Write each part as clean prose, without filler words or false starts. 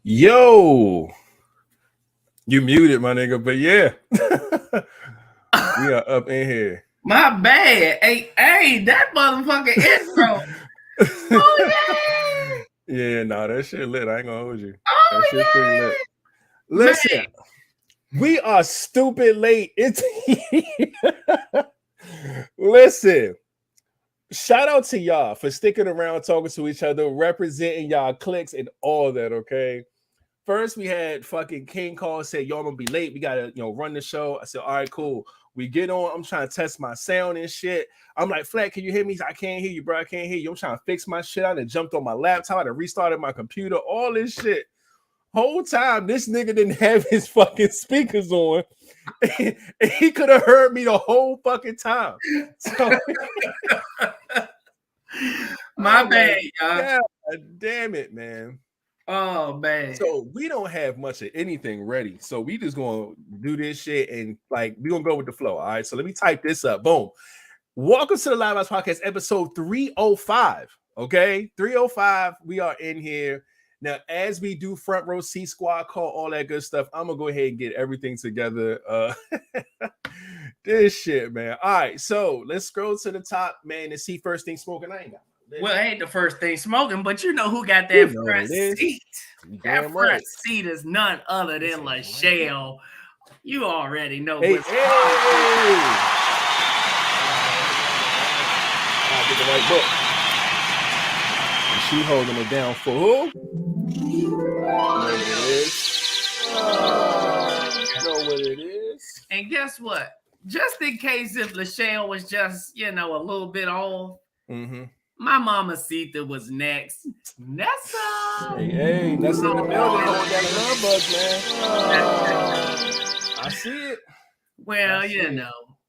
Yo, you muted, my nigga, but yeah, we are up in here. My bad. Hey, that motherfucking intro. Oh, yeah. Yeah, nah, that shit lit. I ain't gonna hold you. Oh, that shit pretty lit. Listen, we are stupid late. It's listen. Shout out to y'all for sticking around, talking to each other, representing y'all clicks and all that, okay? First, we had fucking King call, said, yo, I'm gonna be late. We gotta, run the show. I said, all right, cool. We get on. I'm trying to test my sound and shit. I'm like, Flat, can you hear me? I can't hear you, bro. I can't hear you. I'm trying to fix my shit. I done jumped on my laptop. I restarted my computer, all this shit. Whole time, this nigga didn't have his fucking speakers on. And he could have heard me the whole fucking time. So, my bad, y'all. God damn it, man. Oh, man. So we don't have much of anything ready. So we just gonna do this shit and we gonna go with the flow. All right. So let me type this up. Boom. Welcome to the LiveVibezPodcast, episode 305. Okay, 305. We are in here. Now, as we do front row seat, squad call, all that good stuff, I'm gonna go ahead and get everything together. This shit, man. All right, so let's scroll to the top, man, and see first thing smoking. I ain't got well, it ain't the first thing smoking, but you know who got that front seat. That front seat is none other than LaShale. You already know what's I get the right book. And she holding it down for who? Know what it is. And guess what? Just in case if LaShale was just, a little bit off, my mama Sita was next. Nessa. Hey, Nessa in the building holding down the love bugs, man. I see it. Well,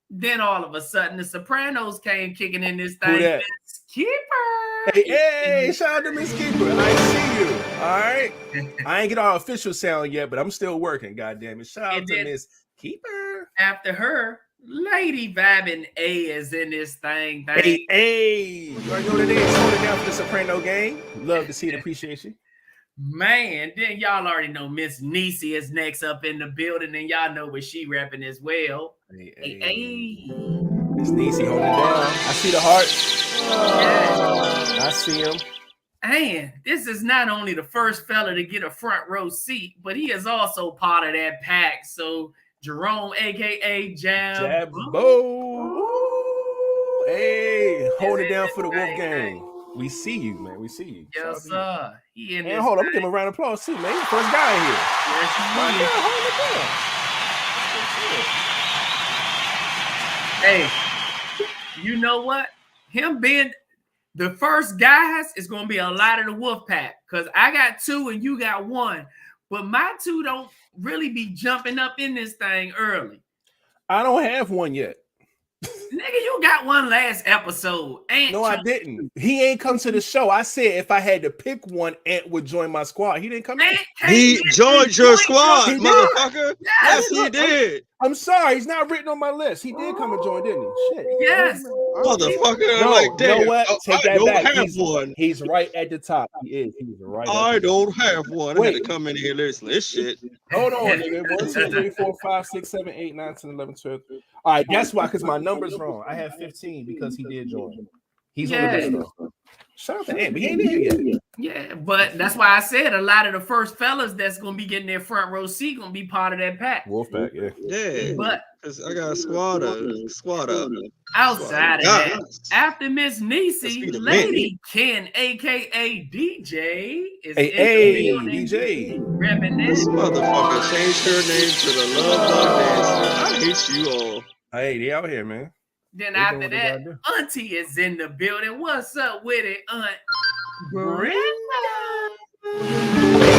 then all of a sudden the Sopranos came kicking in this thing. Miss Keeper. Hey, shout out to Miss Keeper. I see you. All right. I ain't get our official sound yet, but I'm still working. God damn it. Shout out to Miss Keeper. After her, Lady Vibin A is in this thing. Hey. You already know what it is. Hold it down for the Soprano gang. Love to see it. Appreciate you. Man, then y'all already know Miss Niecy is next up in the building, and y'all know what she repping as well. Hey. Miss Niecy holding it down. I see the hearts. I see him. And this is not only the first fella to get a front row seat, but he is also part of that pack. So Jerome, aka Jabbo. Hey, hold it down for the Wolf Gang. We see you, man. We see you. Yes, sir. And hold on, I'm gonna give him a round of applause too, man. First guy here. Yes, hold it down. Hey, you know what? Him being the first guys is gonna be a lot of the Wolf Pack, because I got two and you got one, but my two don't really be jumping up in this thing early. I don't have one yet. Nigga, you got one last episode. No, I didn't. He ain't come to the show. I said if I had to pick one, Ant would join my squad. He didn't come in. He joined your squad, motherfucker. Yes, he did. I'm sorry. He's not written on my list. He did come and join, didn't he? Shit. Yes. Motherfucker. No, like, damn. You know what? Take that back. Have one. He's right at the top. He is. He's right I don't have one. I had to come in here and listen to this shit. Hold on, nigga. 1, 2, 3, 4, 5, 6, 7, 8, 9, 10, 11, 12. All right, that's why, because my number's wrong. I have 15 because he did join. He's on the list. Shout out to Ant, but he ain't here yet. Yeah, but that's why I said a lot of the first fellas that's gonna be getting their front row seat gonna be part of that pack. Wolfpack, yeah. Yeah, but I got a squad up. Outside of that, after Miss Niecy, Lady Ken, aka DJ, is in the building. DJ. Repping this motherfucker changed her name to the Love Bug Dancer. I hate you all. Hey, they out here, man. Then after that, Auntie is in the building. What's up with it, Aunt Brenda?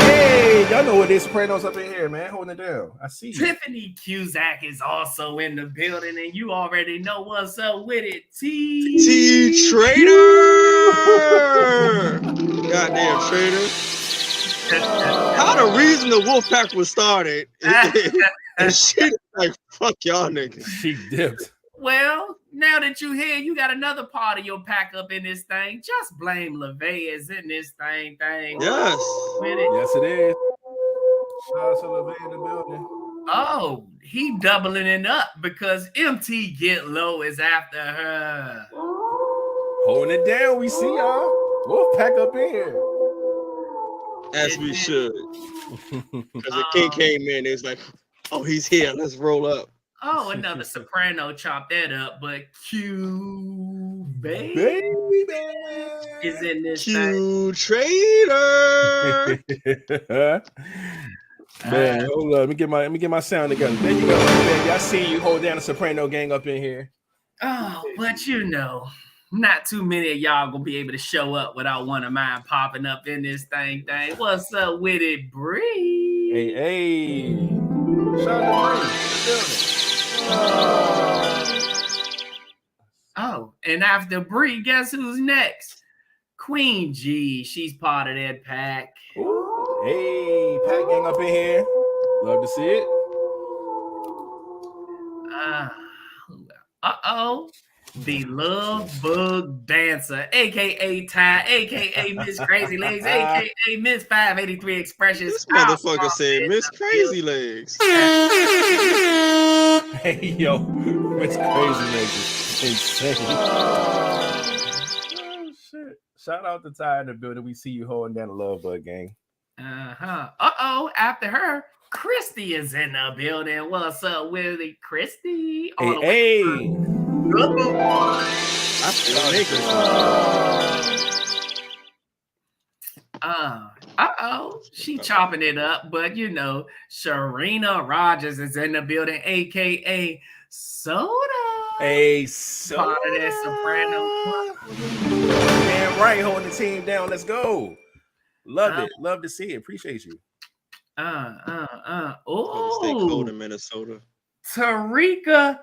Hey, y'all know what it is. Sopranos up in here, man. Holding it down. I see you. Tiffany Cusack is also in the building, and you already know what's up with it. T Trader. Goddamn Trader. How the reason the Wolfpack was started and she like, fuck y'all niggas. She dipped. Well, now that you here, you got another part of your pack up in this thing. Just blame LiveVibez in this thing. Yes. Yes, it is. Shout out to LeVay in the building. Oh, he doubling it up because MT Get Low is after her. Holding it down, we see y'all. Wolfpack up in here. As we should. Because the king came in, it's like, oh, he's here. Let's roll up. Oh, another soprano chopped that up, but Q Baby is in this Q trader. Man, hold up. Let me get my sound together. There you go, baby. I see you hold down the soprano gang up in here. Oh, but you know, not too many of y'all gonna be able to show up without one of mine popping up in this thing. What's up with it, Bree? Hey. Shout out to Bree. Oh, and after Bree, guess who's next? Queen G. She's part of that pack. Ooh. Hey, pack gang up in here. Love to see it. The Love Bug Dancer, aka Ty, aka Miss Crazy Legs, aka Miss 583 Expressions. This motherfucker said Miss Crazy Legs. Hey, yo, Miss Crazy Legs is insane. Oh, shit. Shout out to Ty in the building. We see you holding down the Love Bug gang. After her, Christy is in the building. What's up, Willie? Christy? Hey. She chopping it up, but you know, Sharina Rogers is in the building, aka Soda. Hey, Soda. Part of that soprano. Damn right, holding the team down. Let's go. Love it. Love to see it. Appreciate you. Stay cold in Minnesota. Tarika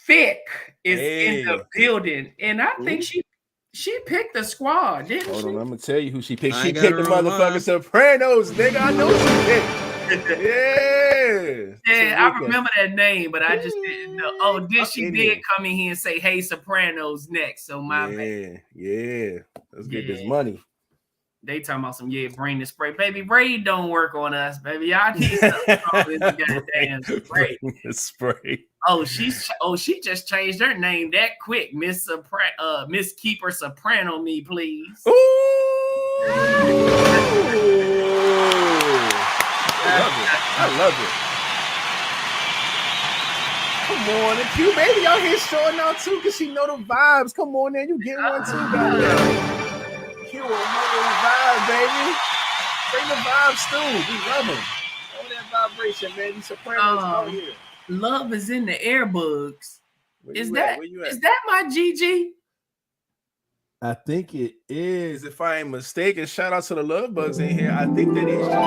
Fick is in the building, and I think she picked the squad, didn't she? Hold on, I'm gonna tell you who she picked. She picked the motherfucking Sopranos, nigga. I know she picked. Yeah, I remember that name, but I just didn't know. Oh, she did come in here and say, "Hey, Sopranos next." So my bad. Yeah. Let's get this money. They talking about some bring the spray, baby. Braid don't work on us, baby. Y'all need something with the goddamn spray. Spray. She just changed her name that quick, Miss Keeper Soprano me, please. Ooh. I love it. Come on, and Q baby out here showing out too, cause she know the vibes. Come on, then you get one too, goddamn. Q on vibe, baby. Bring the vibes too. We love them. All that vibration, man. These Sopranos out here. Love is in the air bugs. Is that my GG? I think it is. If I ain't mistaken, shout out to the love bugs in here. I think that is GG.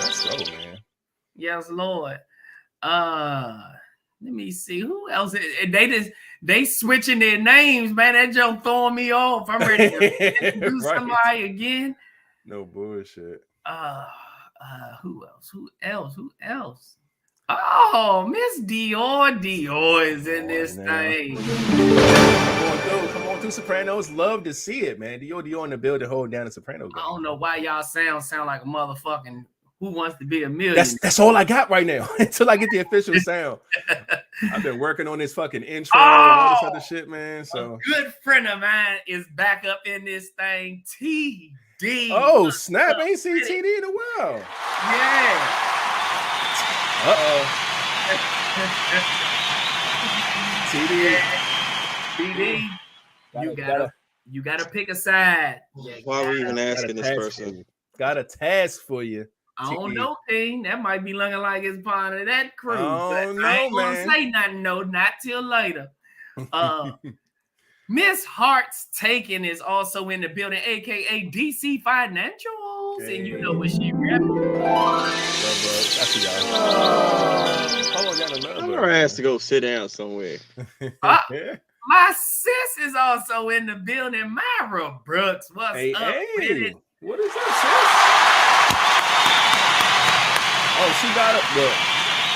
Let's go, man. Yes, Lord. Let me see who else. They switching their names, man. That joke throwing me off. I'm ready to do somebody again. No bullshit. Who else? Oh, Miss Dior is in this thing. Come on through, Sopranos. Love to see it, man. Dior in the building, hold down the Sopranos. I don't know why y'all sound like a motherfucking Who Wants to Be a Millionaire. That's all I got right now until I get the official sound. I've been working on this fucking intro and all this other shit, man. So a good friend of mine is back up in this thing. TD. Oh, snap. Ain't seen TD in a while. Yeah. TD. You gotta pick a side. Why are we even asking this person? Got a task for you. I don't know, King. That might be looking like it's part of that crew. I ain't gonna say nothing, no, not till later. Miss Heart's Taken is also in the building, aka DC Financials, and you know what she repping. I'm gonna ask to go sit down somewhere. My sis is also in the building. Myra Brooks, what's up with it? What is up, sis? Oh, she got it. Look.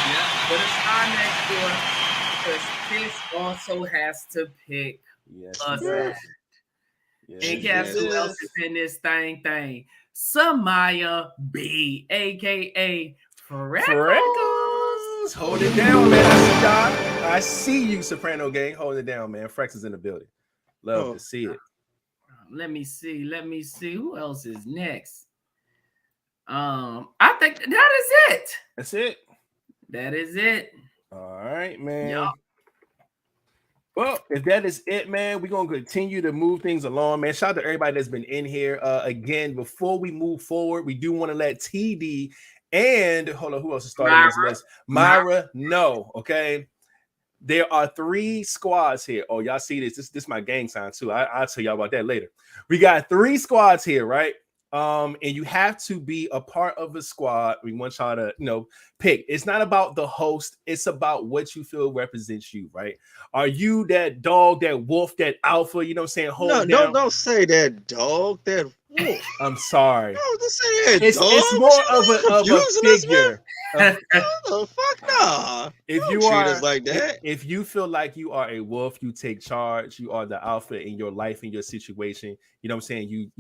Yeah, but it's our next door because sis also has to pick a side. And guess who else is in this thing? Samaya B, aka Freckles. Hold it down, man. I see y'all. I see you, Soprano Gang. Hold it down, man. Frex is in the building. Love to see it. Let me see. Who else is next? I think that is it. That's it. That is it. All right, man. Yep. Well, if that is it, man, we're gonna continue to move things along, man. Shout out to everybody that's been in here. Again, before we move forward, we do want to let TD and hold on, who else is starting this list? Myra, no, okay. There are 3 squads here. Oh, y'all see this? This is my gang sign too. I'll tell y'all about that later. We got 3 squads here, right? And you have to be a part of a squad. We want y'all to, pick. It's not about the host. It's about what you feel represents you, right? Are you that dog, that wolf, that alpha? You know what I'm saying? Don't say that dog, that wolf. I'm sorry. No, just say that it's, dog. It's more of a figure. Oh, fuck no. If don't you treat are us like that, if you feel like you are a wolf, you take charge. You are the alpha in your life, in your situation. You know what I'm saying? You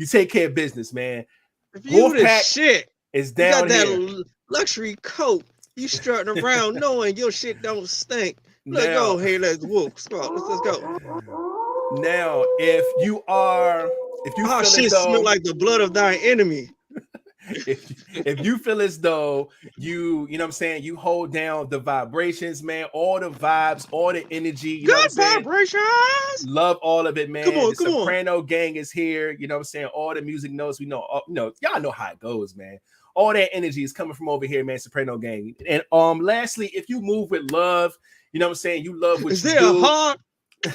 take care of business, man. if you the Wolfpack shit, is down you got here. that luxury coat, you strutting around knowing your shit don't stink. Let's Now- go. Hey, let's whoop. Let's go. Now, if you Oh, feel shit as though, smell like the blood of thine enemy. if you feel as though you know what I'm saying, you hold down the vibrations, man, all the vibes, all the energy, you know what I'm Good saying? vibrations. Love all of it, man. Come on, the come on. Soprano Gang is here, you know what I'm saying? All the music notes, we know, y'all know how it goes, man. All that energy is coming from over here, man. Soprano Gang. And lastly, if you move with love, you know what I'm saying, you love what Is you there do. a heart?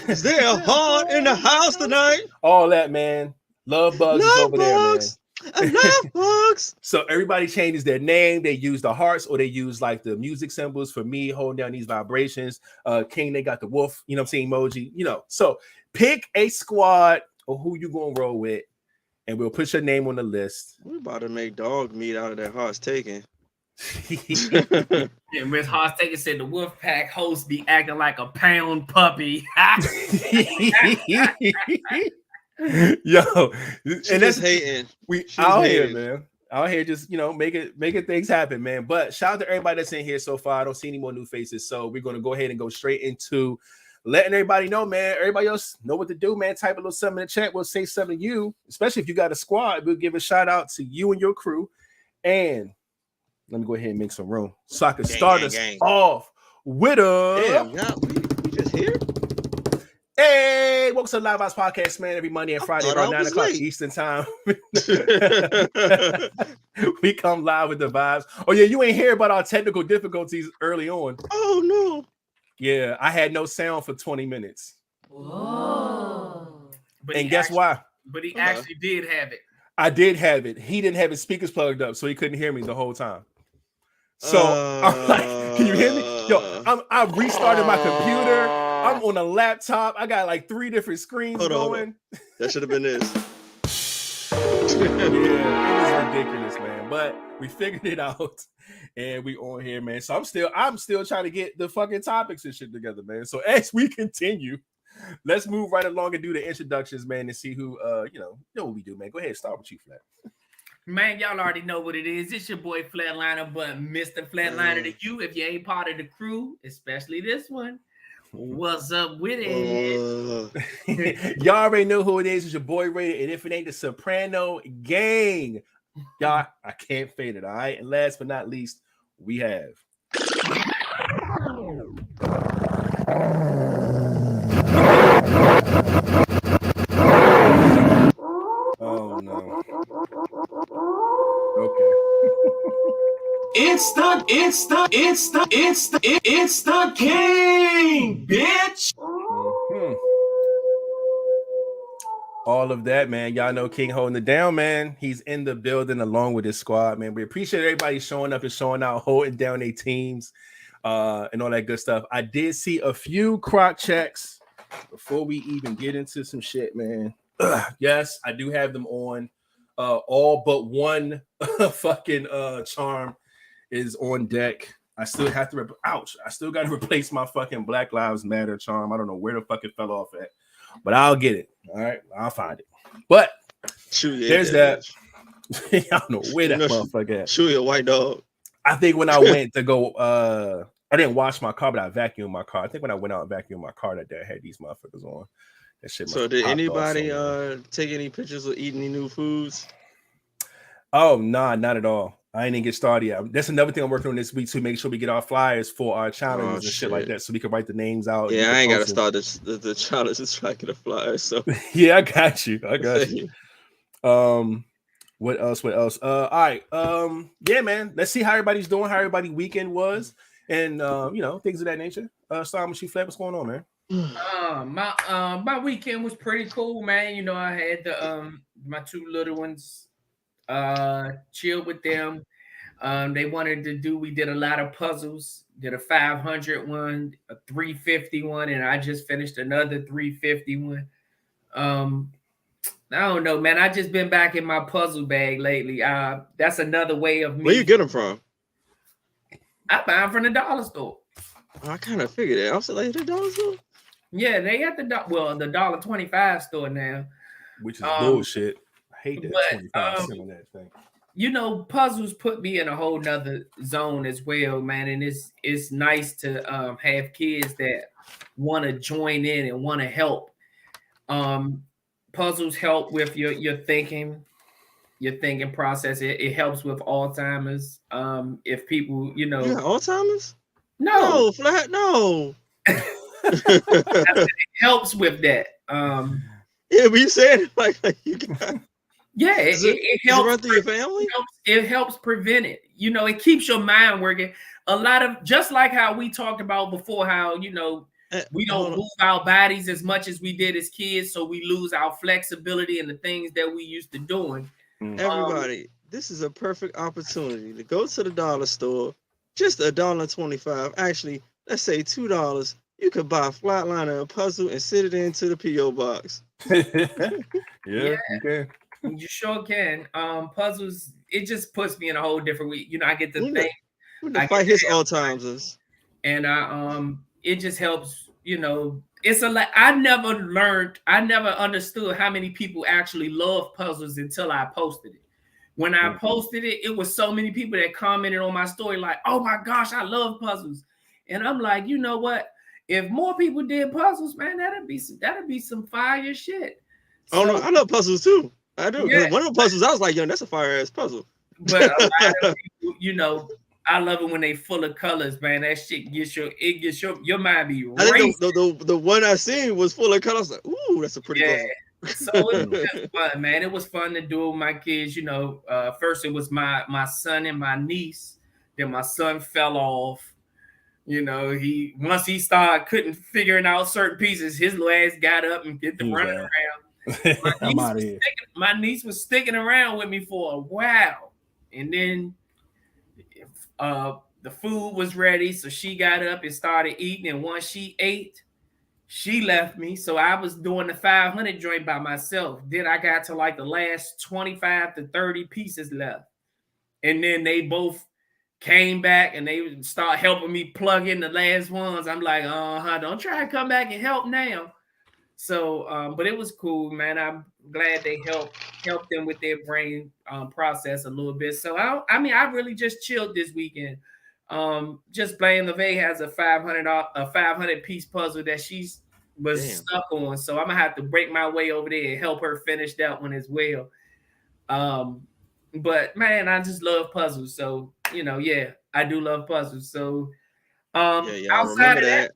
Is there a heart in the house tonight? All that, man. Love Bugs is over there, man. I love bugs. So everybody changes their name. They use the hearts or they use like the music symbols. For me, holding down these vibrations. King, they got the wolf, you know what I'm saying, emoji, So pick a squad or who you gonna roll with, and we'll put your name on the list. We about to make dog meat out of that heart's taken. And Miss Harstaker said the Wolfpack host be acting like a pound puppy. Yo, And that's hating. She's out here, man. Out here just making things happen, man. But shout out to everybody that's in here so far. I don't see any more new faces, so we're gonna go ahead and go straight into letting everybody know, man. Everybody else know what to do, man. Type a little something in the chat. We'll say something to you, especially if you got a squad. We'll give a shout out to you and your crew. And let me go ahead and make some room so I can start us off with Damn, we just here. Hey, welcome to the LiveVibezPodcast, man. Every Monday and Friday around 9 o'clock Eastern time. We come live with the vibes. Oh, yeah, you ain't hear about our technical difficulties early on. Oh, no. Yeah, I had no sound for 20 minutes. Whoa. And guess why? But he actually did have it. I did have it. He didn't have his speakers plugged up, so he couldn't hear me the whole time. So I'm like, can you hear me? Yo, I restarted my computer. I'm on a laptop. I got like 3 different screens going. Hold on. That should have been this. Yeah, it was ridiculous, man. But we figured it out, and we on here, man. So I'm still trying to get the fucking topics and shit together, man. So as we continue, let's move right along and do the introductions, man, and see who you know what we do, man. Go ahead, start with you, Flat. Man, y'all already know what it is. It's your boy Flatliner, but Mr. Flatliner to you if you ain't part of the crew, especially this one. What's up with it? Y'all already know who it is. It's your boy Rated, and if it ain't the Soprano Gang, y'all, I can't fade it, all right? And last but not least, we have oh no. Okay. It's the king, bitch. Mm-hmm. All of that, man. Y'all know King holding it down, man. He's in the building along with his squad, man. We appreciate everybody showing up and showing out, holding down their teams, and all that good stuff. I did see a few croc checks before we even get into some shit, man. Yes, I do have them on. All but one fucking charm is on deck. I still have to I still got to replace my fucking Black Lives Matter charm. I don't know where the fuck it fell off at, but I'll get it. All right, I'll find it. But there's that. I don't know where that motherfucker at. Chewy a white dog. I think when I went to go, I didn't wash my car, but I vacuumed my car. I think when I went out and vacuumed my car that day, I had these motherfuckers on. That shit. So did anybody take any pictures of eating any new foods? Oh, nah, not at all. I ain't even get started yet. That's another thing I'm working on this week to make sure we get our flyers for our challenges and shit like that, so we can write the names out. Yeah, I ain't gotta start the challenges so I get a flyer. So yeah, I got you. What else? All right. Yeah, man. Let's see how everybody's doing, how everybody's weekend was, and things of that nature. Starting with you, Flat. What's going on, man? My weekend was pretty cool, man. I had my two little ones, chill with them. We did a lot of puzzles, did a 500 one, a 350 one, and I just finished another 350 one. I don't know, man. I just been back in my puzzle bag lately. That's another way of me. Where you get them from? I buy them from the dollar store. I kind of figured it. I was like, the dollar store? Yeah, they at the $1.25 store now. Which is bullshit. I hate that 25% on that thing. Puzzles put me in a whole nother zone as well, man. And it's nice to have kids that want to join in and want to help. Puzzles help with your thinking process. It helps with Alzheimer's. If people, You got Alzheimer's? No, Flat, no. It helps with that. Yeah, but you said it like you got. Yeah, it helps run through your family. It helps prevent it. It keeps your mind working. A lot of, just like how we talked about before, how we don't move our bodies as much as we did as kids, so we lose our flexibility and the things that we used to doing. Everybody, this is a perfect opportunity to go to the dollar store. Just $1.25. Actually, let's say $2. You could buy a flatliner, a puzzle, and sit it into the P.O. box. Yeah, okay. You sure can. Puzzles, it just puts me in a whole different week. I get to think. I fight his Alzheimer's. And it just helps, it's I never understood how many people actually love puzzles until I posted it. When I posted it, it was so many people that commented on my story like, oh my gosh, I love puzzles. And I'm like, you know what? If more people did puzzles, man, that'd be some fire shit. So, no, I love puzzles too. I do. Yeah. One of the puzzles, I was like, yo, that's a fire ass puzzle. But a lot of people, I love it when they full of colors, man. That shit gets your mind be racing. I think the one I seen was full of colors. Like, ooh, that's a pretty puzzle. So it was just fun, man. It was fun to do with my kids. First it was my son and my niece. Then my son fell off. Once he started figuring out certain pieces, his little ass got up and get to running around. My niece was sticking around with me for a while, and then the food was ready, so she got up and started eating. And once she ate, she left me. So I was doing the 500 joint by myself. Then I got to like the last 25 to 30 pieces left, and then they both came back and they start helping me plug in the last ones. I'm like, don't try to come back and help now. So, but it was cool, man. I'm glad they helped them with their brain process a little bit. So I really just chilled this weekend. Just playing. LeVay has a 500 piece puzzle that she was stuck on. So I'm gonna have to break my way over there and help her finish that one as well. But man, I just love puzzles. So I do love puzzles. So outside of that,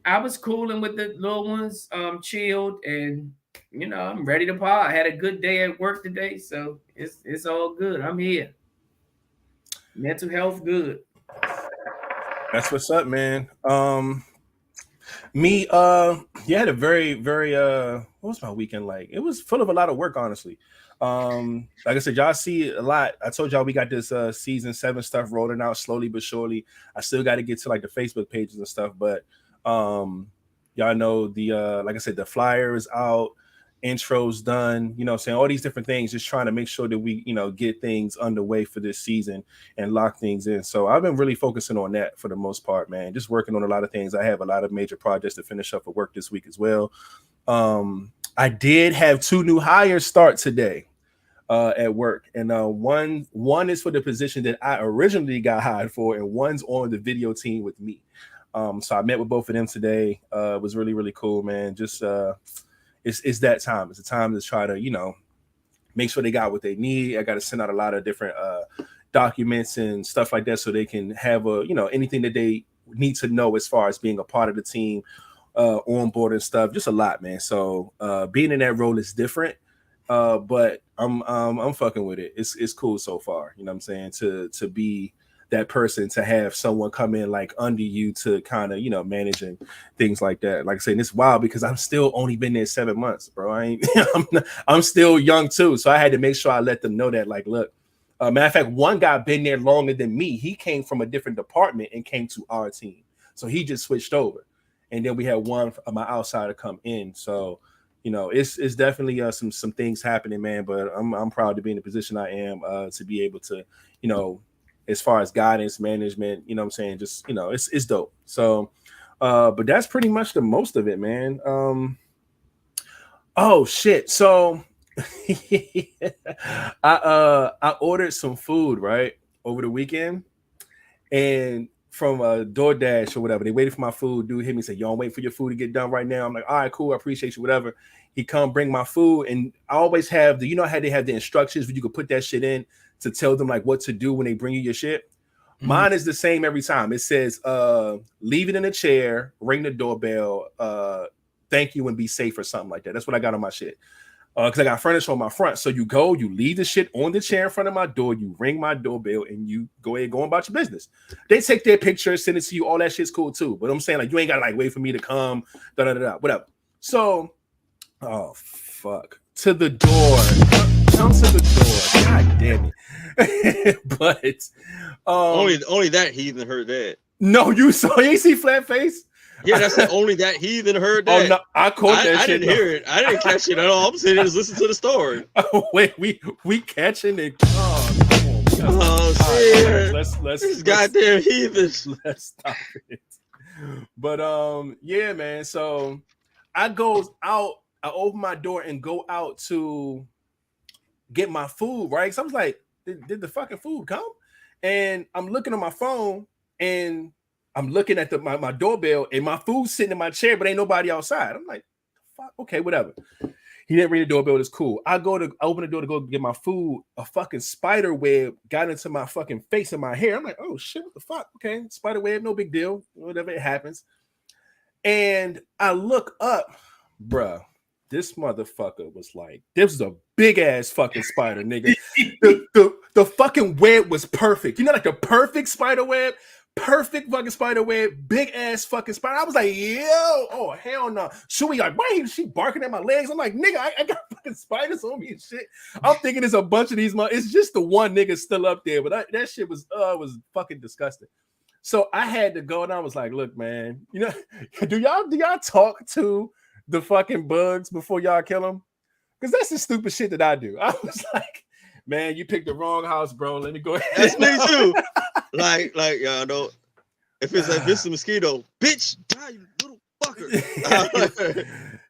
I was cooling with the little ones, chilled, and I'm ready to part. I had a good day at work today, so it's all good. I'm here. Mental health good. That's what's up, man. Me, had a very, very what was my weekend like? It was full of a lot of work, honestly. Like I said, y'all see a lot. I told y'all we got this season 7 stuff rolling out slowly but surely. I still got to get to like the Facebook pages and stuff, but y'all know the like I said, the flyer is out, intro's done, saying all these different things, just trying to make sure that we get things underway for this season and lock things in. So I've been really focusing on that for the most part, man. Just working on a lot of things. I have a lot of major projects to finish up for work this week as well. I did have 2 new hires start today. at work, and one is for the position that I originally got hired for, and one's on the video team with me. So I met with both of them today. It was really, really cool, man. Just it's that time. It's a time to try to, make sure they got what they need. I got to send out a lot of different documents and stuff like that, so they can have anything that they need to know as far as being a part of the team, on board and stuff. Just a lot, man. So being in that role is different, but I'm fucking with it. It's cool so far. You know what I'm saying? To be that person, to have someone come in like under you to kind of manage and things like that. Like I said, it's wild because I'm still only been there 7 months, bro. I'm still young too, so I had to make sure I let them know that. Like, look, matter of fact, one guy been there longer than me. He came from a different department and came to our team, so he just switched over, and then we had one of my outsider come in. So it's definitely some things happening, man. But I'm proud to be in the position I am, to be able to as far as guidance, management, what I'm saying, just it's dope. So but that's pretty much the most of it, man. Oh shit. So I ordered some food right over the weekend, and from DoorDash or whatever, they waited for my food. Dude hit me and said, "Yo, I'm waiting for your food to get done right now." I'm like, "All right, cool, I appreciate you, whatever." He come bring my food, and I always have how they have the instructions where you could put that shit in to tell them like what to do when they bring you your shit. Mm-hmm. Mine is the same every time. It says, leave it in a chair, ring the doorbell, thank you and be safe, or something like that. That's what I got on my shit. Because I got furniture on my front. So you leave the shit on the chair in front of my door, you ring my doorbell, and you go ahead and go about your business. They take their picture, send it to you, all that shit's cool too. But I'm saying, like, you ain't gotta like wait for me to come, whatever. So, oh fuck. To the door. Come to the door. God damn it. But only that heathen heard that. No, you ain't see flat face? Yeah, that's the only that heathen heard that. Oh no, I caught that shit. I didn't hear it. I didn't catch it at all. I'm sitting here just listening to the story. Oh wait, we catching it. Oh, shit. Right, let's goddamn heathens. Let's stop it. But yeah, man. So I open my door and go out to get my food, right? So I was like, did the fucking food come? And I'm looking on my phone, and I'm looking at my doorbell, and my food's sitting in my chair, but ain't nobody outside. I'm like, fuck, okay, whatever. He didn't ring the doorbell. It's cool. I open the door to go get my food. A fucking spider web got into my fucking face and my hair. I'm like, oh shit, what the fuck? Okay, spider web, no big deal. Whatever, it happens. And I look up, bruh. This motherfucker was like, this was a big ass fucking spider, nigga. The fucking web was perfect. Like the perfect spider web, perfect fucking spider web, big ass fucking spider. I was like, yo, oh hell no. Shuey like, why is she barking at my legs? I'm like, nigga, I got fucking spiders on me and shit. I'm thinking there's a bunch of these. It's just the one nigga still up there, but that shit was fucking disgusting. So I had to go, and I was like, look, man, do y'all talk to the fucking bugs before y'all kill them? Because that's the stupid shit that I do. I was like, man, you picked the wrong house, bro. Let me go ahead. That's me too. like y'all know, if it's a mosquito, bitch, die, you little fucker.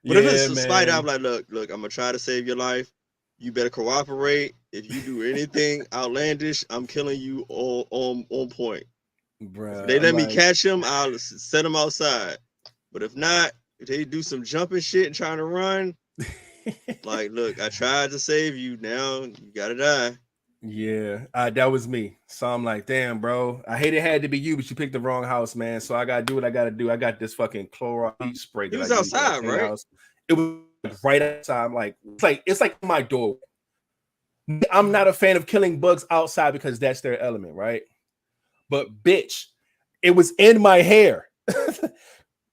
But if it's a spider, I'm like, look, I'm gonna try to save your life. You better cooperate. If you do anything outlandish, I'm killing you on point. Bruh, if they let me catch him, I'll set him outside. But if not, if they do some jumping shit and trying to run, like, look, I tried to save you. Now you gotta die. Yeah, that was me. So I'm like, damn, bro. I hate it had to be you, but you picked the wrong house, man. So I gotta do what I gotta do. I got this fucking Clorox spray. It was outside, right? House. It was right outside. I'm like, it's like my door. I'm not a fan of killing bugs outside because that's their element, right? But bitch, it was in my hair.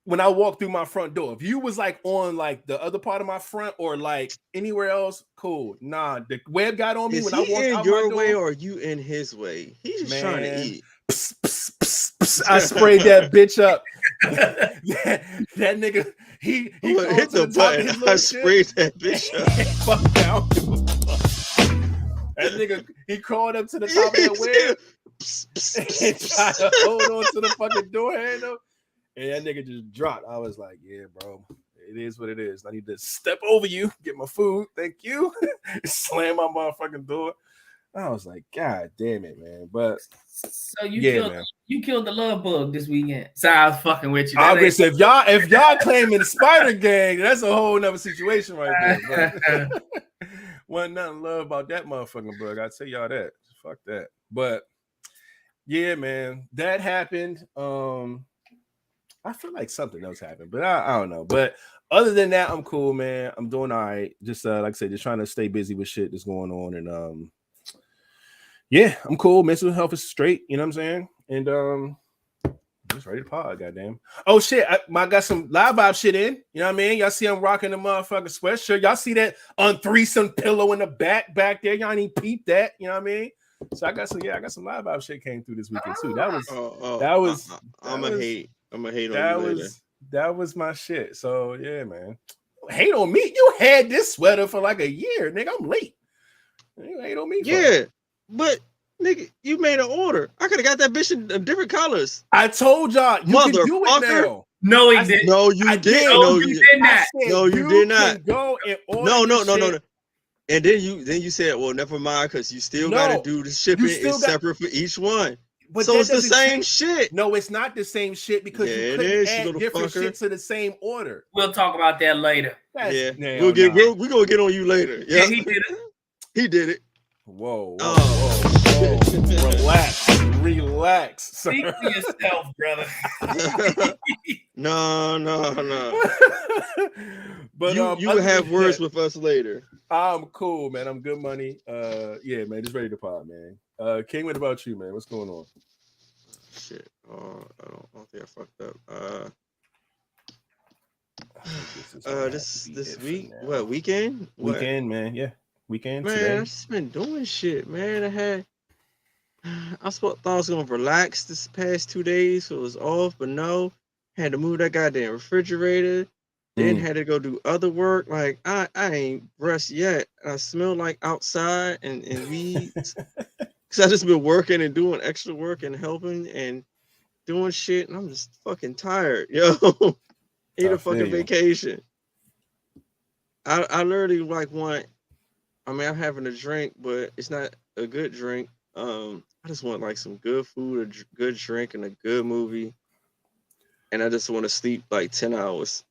When I walked through my front door. If you was like on like the other part of my front or like anywhere else, cool. Nah, the web got on me when I walked out your my way door. Or are you in his way? He's just trying to eat. Pss, pss, pss, pss. I sprayed that bitch up. that nigga, he hit the button. I sprayed that bitch up. Fuck down. That nigga, he crawled up to the top of that web and tried to hold on to the fucking door handle. And that nigga just dropped. I was like, yeah, bro. it is what it is. I need to step over you, get my food. Thank you. Slam my motherfucking door. I was like, God damn it, man. But so you killed the love bug this weekend. So I was fucking with you. Obviously, if y'all claiming the Spider Gang, that's a whole nother situation right there. But wasn't nothing love about that motherfucking bug. I'll tell y'all that. Fuck that. But yeah, man, that happened. I feel like something else happened, but I don't know. But other than that, I'm cool, man. I'm doing all right. Just like I said, just trying to stay busy with shit that's going on. And yeah, I'm cool. Mental health is straight, you know what I'm saying? And just ready to pod, goddamn. Oh shit, I got some live vibe shit in. You know what I mean? Y'all see I'm rocking the motherfucking sweatshirt. Y'all see that threesome pillow in the back there. Y'all ain't peep that, you know what I mean? So I got some live vibe shit came through this weekend too. I'm gonna hate on you later. That was my shit. So yeah, man. Hate on me. You had this sweater for like a year, nigga. I'm late. You hate on me. Yeah, but nigga, you made an order. I could have got that bitch in different colors. I told y'all you can do it now. No, he didn't. No, you did. No, you did not. No, you did not. Go and order No. And then you said, well, never mind, because you still got to do the shipping. It's separate for each one. But so it's the same shit. No, it's not the same shit because you couldn't add different shit to the same order. We'll talk about that later. We're gonna get on you later. Yeah, he did it. He did it. Whoa. Relax. Speak for yourself, brother. No. But you have words with us later. I'm cool, man. I'm good money. Yeah, man. Just ready to pod, man. King, what about you, man? What's going on? Shit. I don't think I fucked up. This week, what weekend? Weekend, man. Yeah, weekend. Man, today. I've just been doing shit, man. thought I was gonna relax this past 2 days, so it was off, but no, had to move that goddamn refrigerator. Then had to go do other work. Like I ain't brushed yet. I smell like outside and weeds. Cause I just been working and doing extra work and helping and doing shit, and I'm just fucking tired, yo. Need a fucking vacation. I literally I'm having a drink, but it's not a good drink. I just want like some good food, a good drink, and a good movie. And I just want to sleep like 10 hours.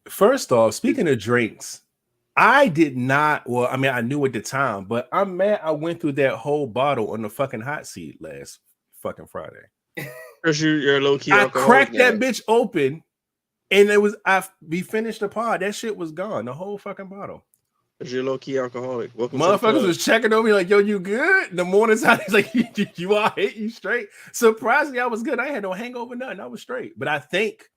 First off, speaking of drinks, I did not. Well, I mean, I knew at the time, but I'm mad I went through that whole bottle on the fucking hot seat last fucking Friday. Because you're low key. I cracked that bitch open, and we finished the pod. That shit was gone. The whole fucking bottle. Because you're low key alcoholic. Motherfuckers was checking on me like, yo, you good? The morning time, he's like, you all hit you straight. Surprisingly, I was good. I had no hangover, nothing. I was straight. But I think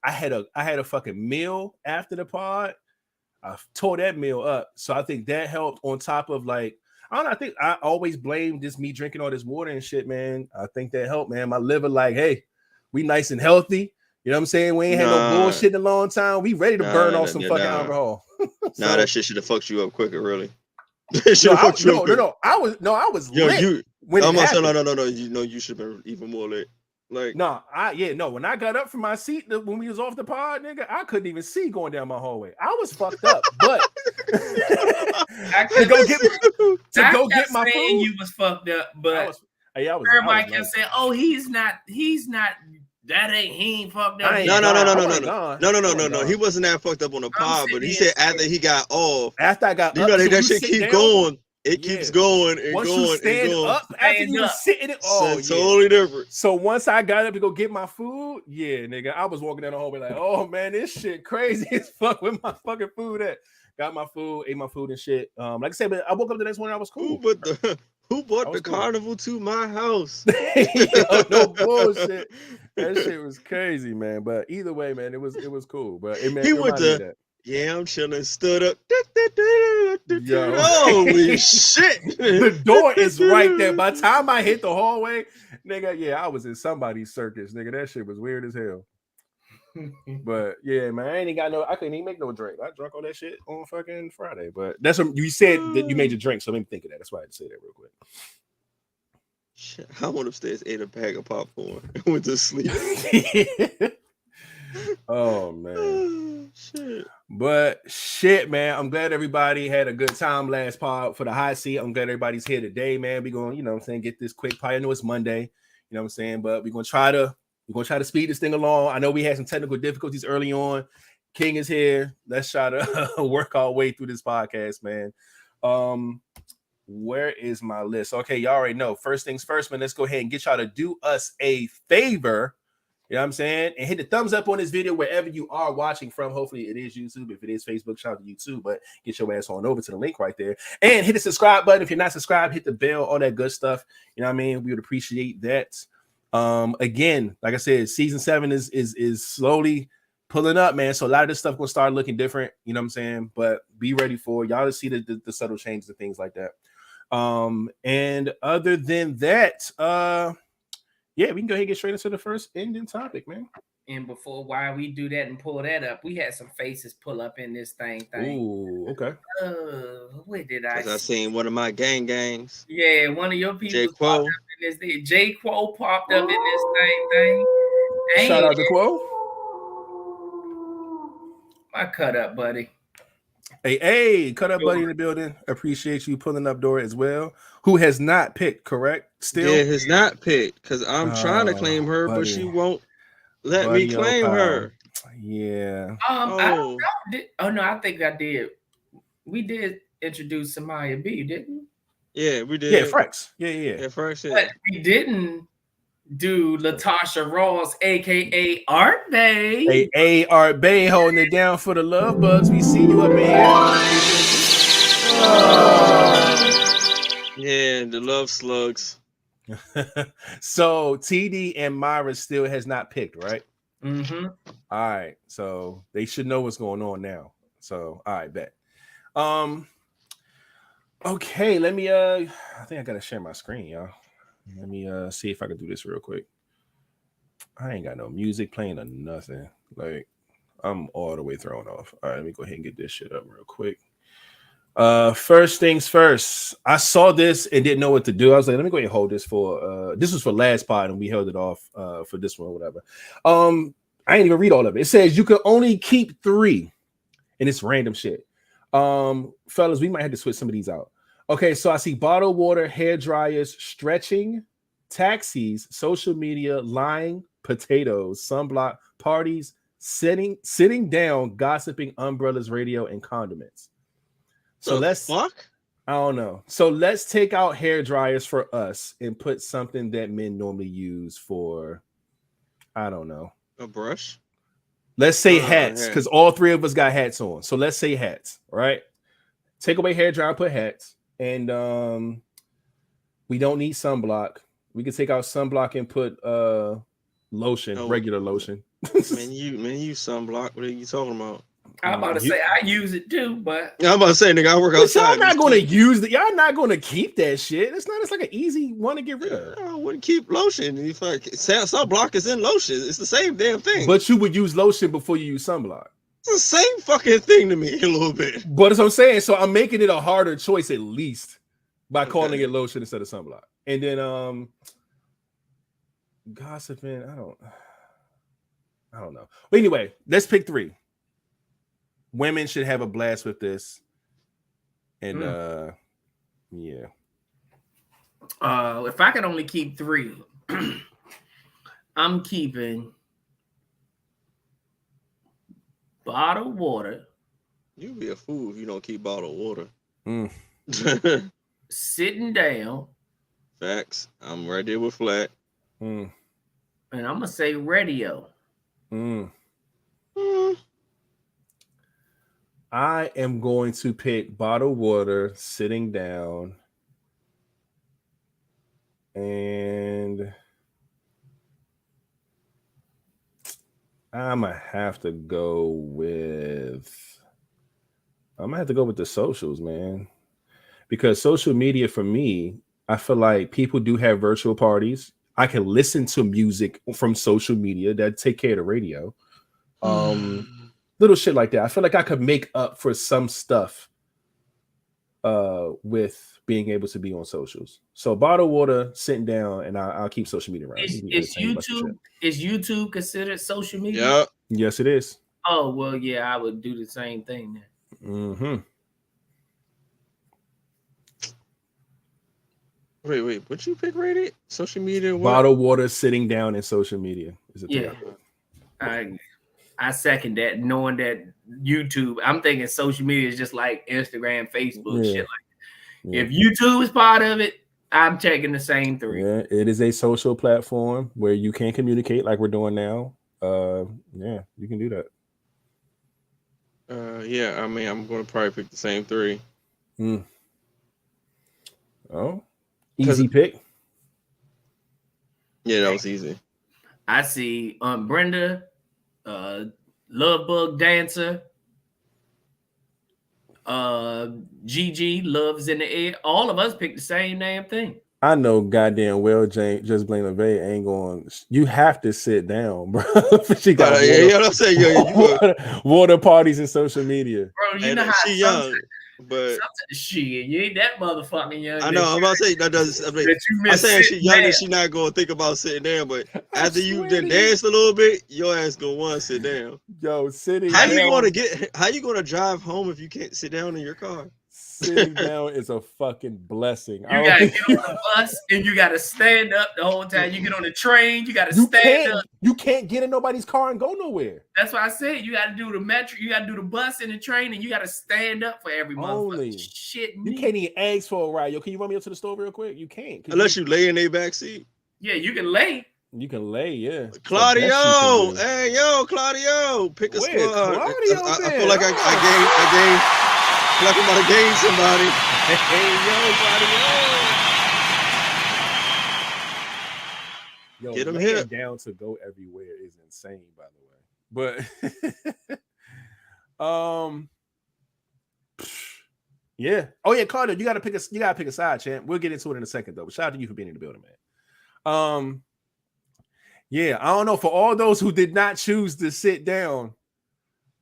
I had a fucking meal after the pod. I tore that meal up. So I think that helped on top of like, I don't know. I think I always blame just me drinking all this water and shit, man. I think that helped, man. My liver like, hey, we nice and healthy. You know what I'm saying? We ain't had no bullshit in a long time. We ready to burn off some fucking alcohol. So, that shit should have fucked you up quicker, really. No. I was lit. No. You should have been even more lit. Like when I got up from my seat when we was off the pod, nigga, I couldn't even see going down my hallway. I was fucked up, but to go get my food, you was fucked up, but everybody kept saying, "Oh, he's not. He ain't fucked up." No. He wasn't that fucked up on the pod, but he said after he got off, after I got, that shit keep going. It keeps going and once going you stand and going. up after you sitting, totally different. So once I got up to go get my food, nigga, I was walking down the hallway like, oh man, this shit crazy as fuck. Where my fucking food at? Got my food, ate my food and shit. Like I said, but I woke up the next morning, I was cool. Who brought the carnival to my house? No bullshit. That shit was crazy, man. But either way, man, it was cool. But he went to. Yeah, I'm chilling. Stood up. Yo. Holy shit! The door is right there. By the time I hit the hallway, nigga, I was in somebody's circus, nigga. That shit was weird as hell. But yeah, man, I couldn't even make no drink. I drank all that shit on fucking Friday. But that's what you said that you made your drink, so let me think of that. That's why I had to say that real quick. Shit, I went upstairs, ate a bag of popcorn, and went to sleep. Oh man. Shit. But shit, man. I'm glad everybody had a good time last pod for the hot seat. I'm glad everybody's here today, man. We're gonna, you know what I'm saying, get this quick pod. I know it's Monday, you know what I'm saying, but we're gonna try to speed this thing along. I know we had some technical difficulties early on. King is here. Let's try to work our way through this podcast, man. Where is my list? Okay, y'all already know. First things first, man. Let's go ahead and get y'all to do us a favor. You know what I'm saying? And hit the thumbs up on this video wherever you are watching from. Hopefully it is YouTube. If it is Facebook, shout out to YouTube. But get your ass on over to the link right there. And hit the subscribe button. If you're not subscribed, hit the bell, all that good stuff. You know what I mean? We would appreciate that. Again, like I said, season 7 is slowly pulling up, man. So a lot of this stuff will start looking different. You know what I'm saying? But be ready for y'all to see the subtle changes and things like that. And other than that, yeah, we can go ahead and get straight into the first ending topic, man. And before while we do that and pull that up, we had some faces pull up in this thing. Ooh, okay. Where did I? I seen one of my gangs. Yeah, one of your people 𝐒𝐿 popped up in this thing. 𝐒𝐿 popped up in this thing. Shout out to 𝐒𝐿. My cut up, buddy. Hey, cut up, buddy, in the building. Appreciate you pulling up door as well. Who has not picked, correct? Still, Yeah, has not picked because I'm trying to claim her, but she won't let me claim her. Yeah. I don't know. No, I think I did. We did introduce Samaya B, didn't we? Yeah, we did. Yeah, Frex. Yeah. Frex. Yeah. But we didn't do Latasha Ross, aka Art Bay. Hey, Art Bay holding it down for the love bugs. We see you up in here. Yeah, the love slugs. So TD and Myra still has not picked, right? Mm-hmm. All right, so they should know what's going on now. So all right, bet. Okay, let me I think I gotta share my screen, y'all. Let me see if I can do this real quick. I ain't got no music playing or nothing. Like, I'm all the way thrown off. All right, let me go ahead and get this shit up real quick. First things first. I saw this and didn't know what to do. I was like, let me go ahead and hold this for this was for last pod and we held it off for this one or whatever. I ain't even read all of it. It says you can only keep 3 and it's random shit. Fellas, we might have to switch some of these out. Okay, so I see bottled water, hair dryers, stretching, taxis, social media, lying, potatoes, sunblock, parties, sitting down, gossiping, umbrellas, radio, and condiments. So fuck? I don't know. So let's take out hair dryers for us and put something that men normally use for, I don't know. A brush? Let's say hats, because all 3 of us got hats on. So let's say hats, right? Take away hair dryer, put hats. And we don't need sunblock. We can take out sunblock and put lotion, regular lotion. man, you sunblock. What are you talking about? I'm about to say I use it too, but I'm about to say, nigga, I work outside. Y'all not gonna use it. Y'all not gonna keep that shit. It's like an easy one to get rid of. I wouldn't keep lotion. If sunblock is in lotion, it's the same damn thing. But you would use lotion before you use sunblock. It's the same fucking thing to me a little bit. But that's what I'm saying. So I'm making it a harder choice at least by calling it lotion instead of sunblock. And then gossiping. I don't know. But anyway, let's pick 3. Women should have a blast with this. And yeah. If I could only keep 3, I'm keeping bottled water. You be a fool if you don't keep bottled water. Sitting down. Facts. I'm right there with flat. And I'm gonna say radio. I am going to pick bottled water, sitting down, and I'm gonna have to go with the socials, man. Because social media for me, I feel like people do have virtual parties. I can listen to music from social media that take care of the radio. Little shit like that. I feel like I could make up for some stuff with being able to be on socials. So bottled water, sitting down, and I'll keep social media around. Is YouTube considered social media? Yeah, Yes, it is. Oh, well, yeah, I would do the same thing then. Mm-hmm. Wait, what you pick rated? Social media? What? Bottled water, sitting down, and social media is a three. Yeah. I second that, knowing that YouTube, I'm thinking social media is just like Instagram, Facebook, shit like that. Yeah. If YouTube is part of it, I'm checking the same three. Yeah, it is a social platform where you can communicate like we're doing now. Yeah, you can do that. Yeah, I mean, I'm going to probably pick the same three. Oh, easy pick. Yeah, that was easy. I see Brenda, Love Bug Dancer, GG, Love's in the Air. All of us picked the same damn thing. I know goddamn well Just Blame LeVay ain't going. You have to sit down, bro. She got water parties and social media. Bro, you know how she young, but she you ain't that motherfucking young. I know. I'm about to say that does. I mean, I'm saying she young and she not going to think about sitting down. But after you then dance a little bit, your ass gonna want to sit down. Yo, sitting. How you going to drive home if you can't sit down in your car? Sitting down is a fucking blessing. You gotta get on the bus and you gotta stand up the whole time. You get on the train, you gotta stand up. You can't get in nobody's car and go nowhere. That's why I said you gotta do the metro, you gotta do the bus and the train, and you gotta stand up for every motherfucker. Shit, you can't even ask for a ride. Yo, can you run me up to the store real quick? You can't. Unless you lay in their back seat. Yeah, you can lay. You can lay, yeah. Claudio, hey yo, Claudio, pick a squad. I feel like I gained. Like I'm about to gain somebody. Hey, yo, get him here. Down to go everywhere is insane, by the way. But yeah. Oh yeah, Carter, you gotta pick a side, champ. We'll get into it in a second though. But shout out to you for being in the building, man. Yeah, I don't know. For all those who did not choose to sit down,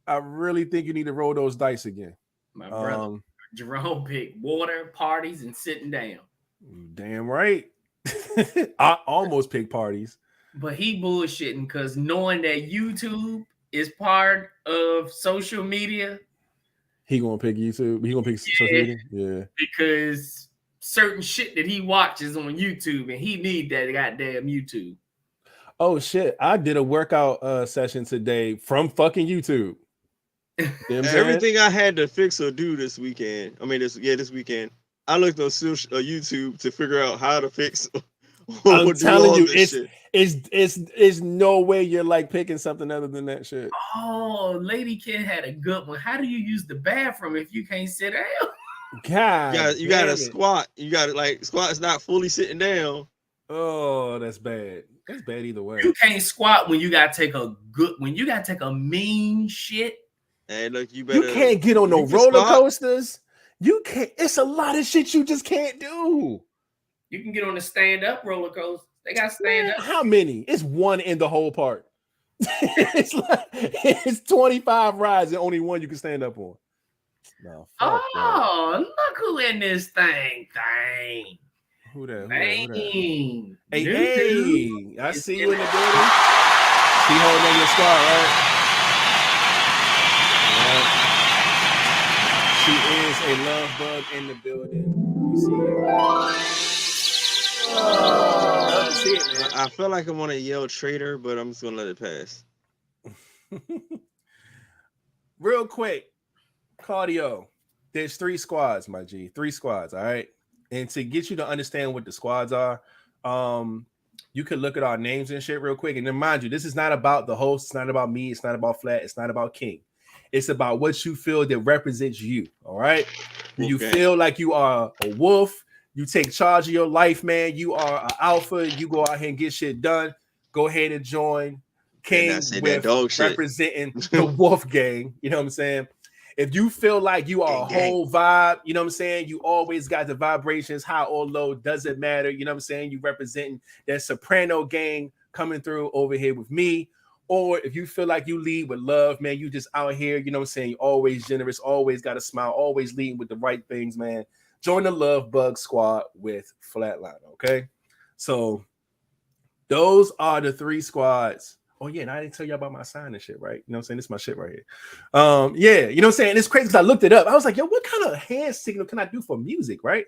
I really think you need to roll those dice again. My brother Jerome picked water, parties, and sitting down. Damn right. I almost picked parties. But he bullshitting because knowing that YouTube is part of social media. He gonna pick YouTube. He gonna pick social media? Yeah. Because certain shit that he watches on YouTube and he need that goddamn YouTube. Oh shit. I did a workout session today from fucking YouTube. You know everything I had to fix or do this weekend. I mean, this weekend. I looked on YouTube to figure out how to fix. I'm telling you, it's no way you're like picking something other than that shit. Oh, Lady Kid had a good one. How do you use the bathroom if you can't sit down? God, you got to squat. You got to like squat is not fully sitting down. Oh, that's bad. That's bad either way. You can't squat when you gotta take a mean shit. Hey, look, you can't get on no roller coasters. You can't. It's a lot of shit you just can't do. You can get on the stand-up roller coaster. They got stand up. How many? It's one in the whole park. It's 25 rides and only one you can stand up on. No, look who in this thing. Who that? Hey, I see you in the building. She holding on your scar, right? She is a love bug in the building. You see it. Man. I feel like I want to yell traitor, but I'm just gonna let it pass. Real quick, Claudio, there's 3 squads, my G. 3 squads, all right? And to get you to understand what the squads are, you could look at our names and shit real quick. And then mind you, this is not about the host, it's not about me, it's not about Flat, it's not about King. It's about what you feel that represents you. All right. Do you feel like you are a wolf? You take charge of your life, man. You are an alpha. You go out here and get shit done. Go ahead and join King with representing the wolf gang. You know what I'm saying? If you feel like you are a whole vibe, you know what I'm saying? You always got the vibrations, high or low, doesn't matter. You know what I'm saying? You representing that soprano gang coming through over here with me. Or if you feel like you lead with love, man, you just out here, you know what I'm saying? You're always generous, always got a smile, always leading with the right things, man. Join the Love Bug Squad with Flatline, okay? So those are the 3 squads Oh yeah, and I didn't tell you about my sign and shit, right? You know what I'm saying? This is my shit right here. Yeah, you know what I'm saying? It's crazy because I looked it up. I was like, yo, what kind of hand signal can I do for music, right?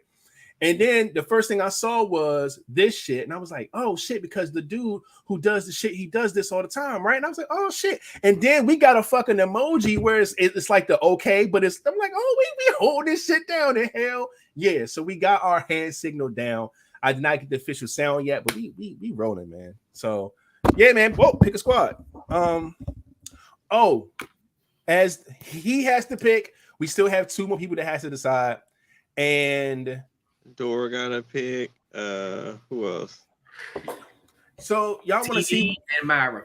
And then the first thing I saw was this shit, and I was like, oh shit, because the dude who does the shit, he does this all the time, right? And I was like, oh shit. And then we got a fucking emoji where it's like the okay, but I'm like, oh, we hold this shit down in hell. Yeah, so we got our hand signal down. I did not get the official sound yet, but we rolling, man. So yeah, man. Whoa, pick a squad. As he has to pick, we still have 2 more people that has to decide. And Dora gotta pick. Who else? So y'all want to see and Myra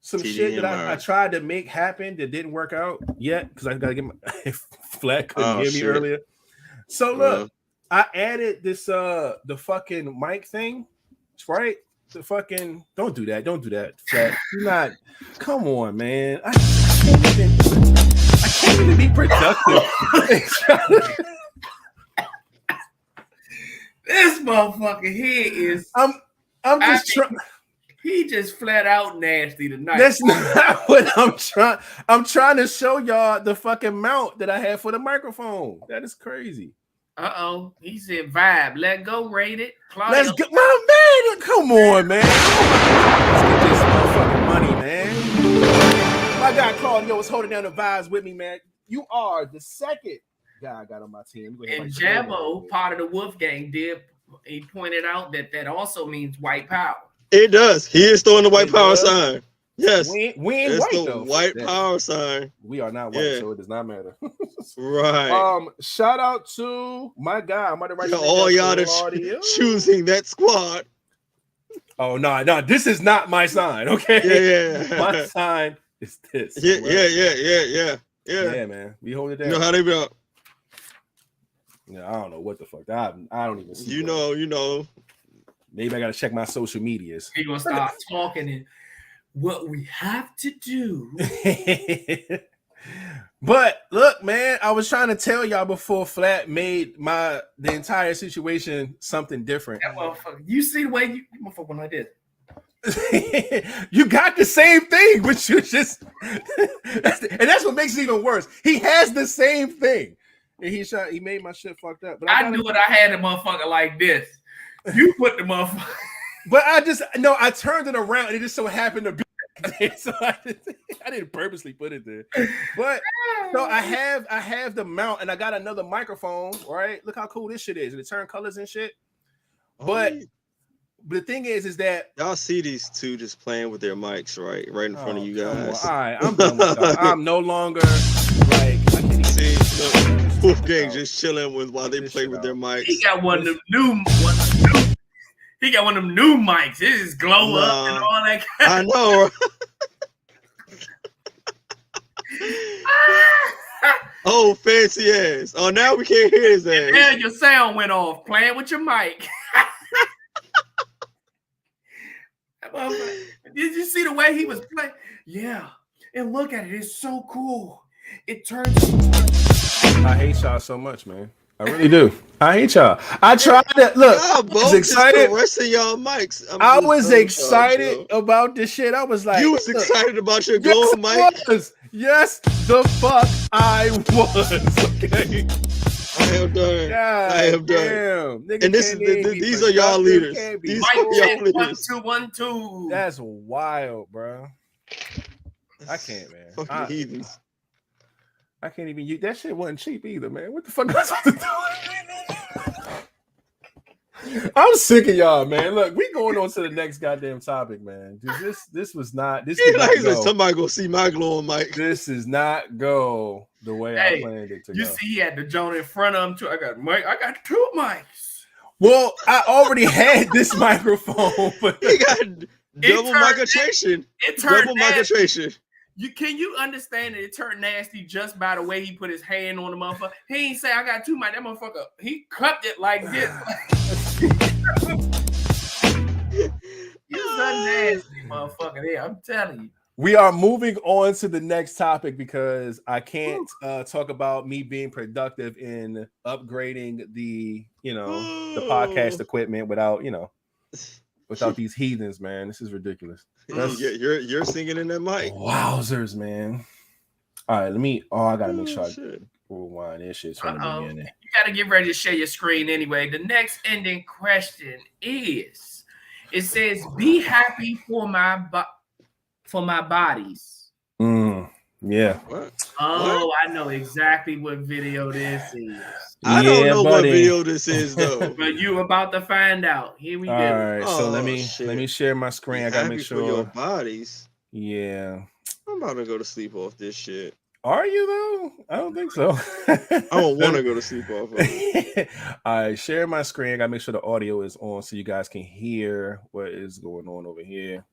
some TD shit that and I tried to make happen that didn't work out yet because I gotta get my Flat couldn't hear me shit. earlier. So look, I added this the fucking mic thing, right? The fucking don't do that, Flat. You're not. Come on, man. I can't even be productive. This motherfucker here is. I'm just trying. He just flat out nasty tonight. That's not what I'm trying. I'm trying to show y'all the fucking mount that I have for the microphone. That is crazy. He said vibe. Let go, rate it. Claudio. Let's go, my man. Come on, man. Let's get this motherfucking money, man. My guy Claudio was holding down the vibes with me, man. You are the second guy I got on my team. And Jabo, part of the Wolf Gang, he pointed out that also means white power. It does. He is throwing the white power sign. Yes. We ain't it's white, the though. white power sign. We are not white, so it does not matter. Right. Shout out to my guy. I'm gonna write all y'all choosing that squad. Oh no, this is not my sign, okay? Yeah. My sign is this. Yeah, man. We hold it down. You know how they be. Yeah, I don't know what the fuck. I don't even see. You know. Maybe I gotta check my social medias. He gonna start talking and what we have to do. But look, man, I was trying to tell y'all before Flat made the entire situation something different. That motherfucker. You see the way you motherfucker when I did. You got the same thing, but you just and that's what makes it even worse. He has the same thing. And he made my shit fucked up. But I knew it. I had the motherfucker like this. You put the motherfucker. But I turned it around and it just so happened to be there. So I didn't purposely put it there. But so I have the mount and I got another microphone, right? Look how cool this shit is. And it turned colors and shit. But the thing is that y'all see these two just playing with their mics, right in front of you guys. All right, I'm done with that. I'm no longer like I can't even see. Wolf Gang just chilling while they play with their mics. He got one of them new. He got one of them new mics. It is glow up and all that. I know. Oh, fancy ass. Oh, now we can't hear his ass. Yeah, your sound went off. Playing with your mic. Did you see the way he was playing? Yeah. And look at it. It's so cool. It turns. I hate y'all so much, man. I really do. I hate y'all. I tried to look. I was excited. Y'all mics. I was excited about this shit. I was like, you was excited about your glowing mic. Yes, the fuck I was. Okay. I am done. God, I am done. Damn. And these are y'all leaders. These are y'all leaders. 1-2-1-2. That's wild, bro. I can't, man. Fucking heathens. I can't even use that shit. Wasn't cheap either, man. What the fuck am I supposed to do? I'm sick of y'all, man. Look, we going on to the next goddamn topic, man. This was not. This did not go. Somebody go see my glowing mic. This is not go the way I planned it to. You see, he had the Jonah in front of him too. I got 2 mics. Well, I already had this microphone, but he got double microtraction. It turned double microtraction. Can you understand that it turned nasty just by the way he put his hand on the motherfucker? He ain't say I got 2 mics. That motherfucker, he cupped it like this. You're a nasty motherfucker there. I'm telling you. We are moving on to the next topic because I can't talk about me being productive in upgrading the podcast equipment without, without these heathens, man. This is ridiculous. You're singing in that mic. Wowzers, man. All right, let me. Oh, I gotta make sure Shit. I rewind this shit from the beginning. You gotta get ready to share your screen anyway. The next ending question is: it says, "Be happy for my bodies." Yeah. What? Oh, What? I know exactly what video this is. I don't know buddy. what video this is though. But you about to find out. Here we go. All right, so let shit. me share my screen. I gotta make sure for your bodies. Yeah. I'm about to go to sleep off this shit. Are you though? I don't think so. I don't want to go to sleep off of it. All right, share my screen. I gotta make sure the audio is on so you guys can hear what is going on over here.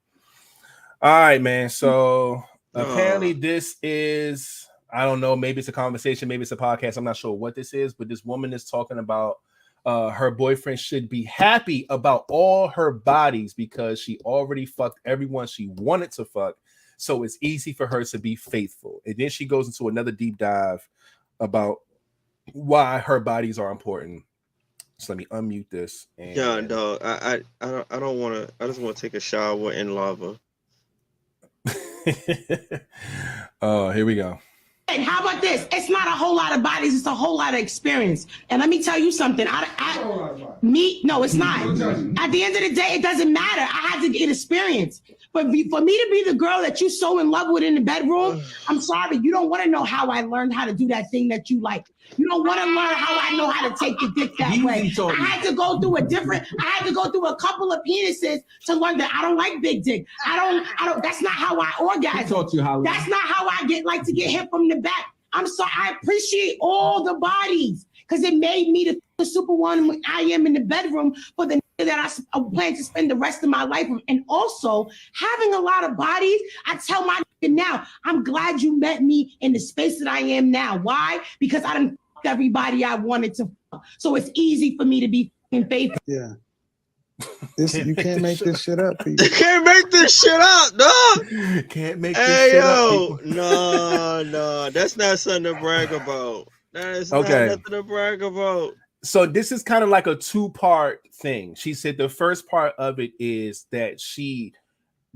All right, man. So apparently this is, I don't know, maybe it's a conversation, maybe it's a podcast. I'm not sure what this is, but this woman is talking about her boyfriend should be happy about all her bodies because she already fucked everyone she wanted to fuck. So it's easy for her to be faithful. And then she goes into another deep dive about why her bodies are important. So let me unmute this. And yeah, dog. I don't want to. I just want to take a shower in lava. Oh, here we go. And how about this? It's not a whole lot of bodies, it's a whole lot of experience. And let me tell you something. No, it's not. At the end of the day, it doesn't matter. I had to get experience. But for me to be the girl that you're so in love with in the bedroom, I'm sorry, you don't want to know how I learned how to do that thing that you like. You don't want to learn how I know how to take the dick that way. I had to go through a couple of penises to learn that I don't like big dick. I don't, that's not how I orgasm. That's not how I like to get hit from the back. I'm sorry, I appreciate all the bodies because it made me the superwoman I am in the bedroom for the that I plan to spend the rest of my life with. And also having a lot of bodies, I tell my now, I'm glad you met me in the space that I am now. Why? Because I done fucked everybody I wanted to fuck. So it's easy for me to be faithful. Yeah. You can't make this shit up, people. You can't make this shit up, dog. Can't make this shit up. No, that's not something to brag about. That is not nothing to brag about. So this is kind of like a two-part thing. She said the first part of it is that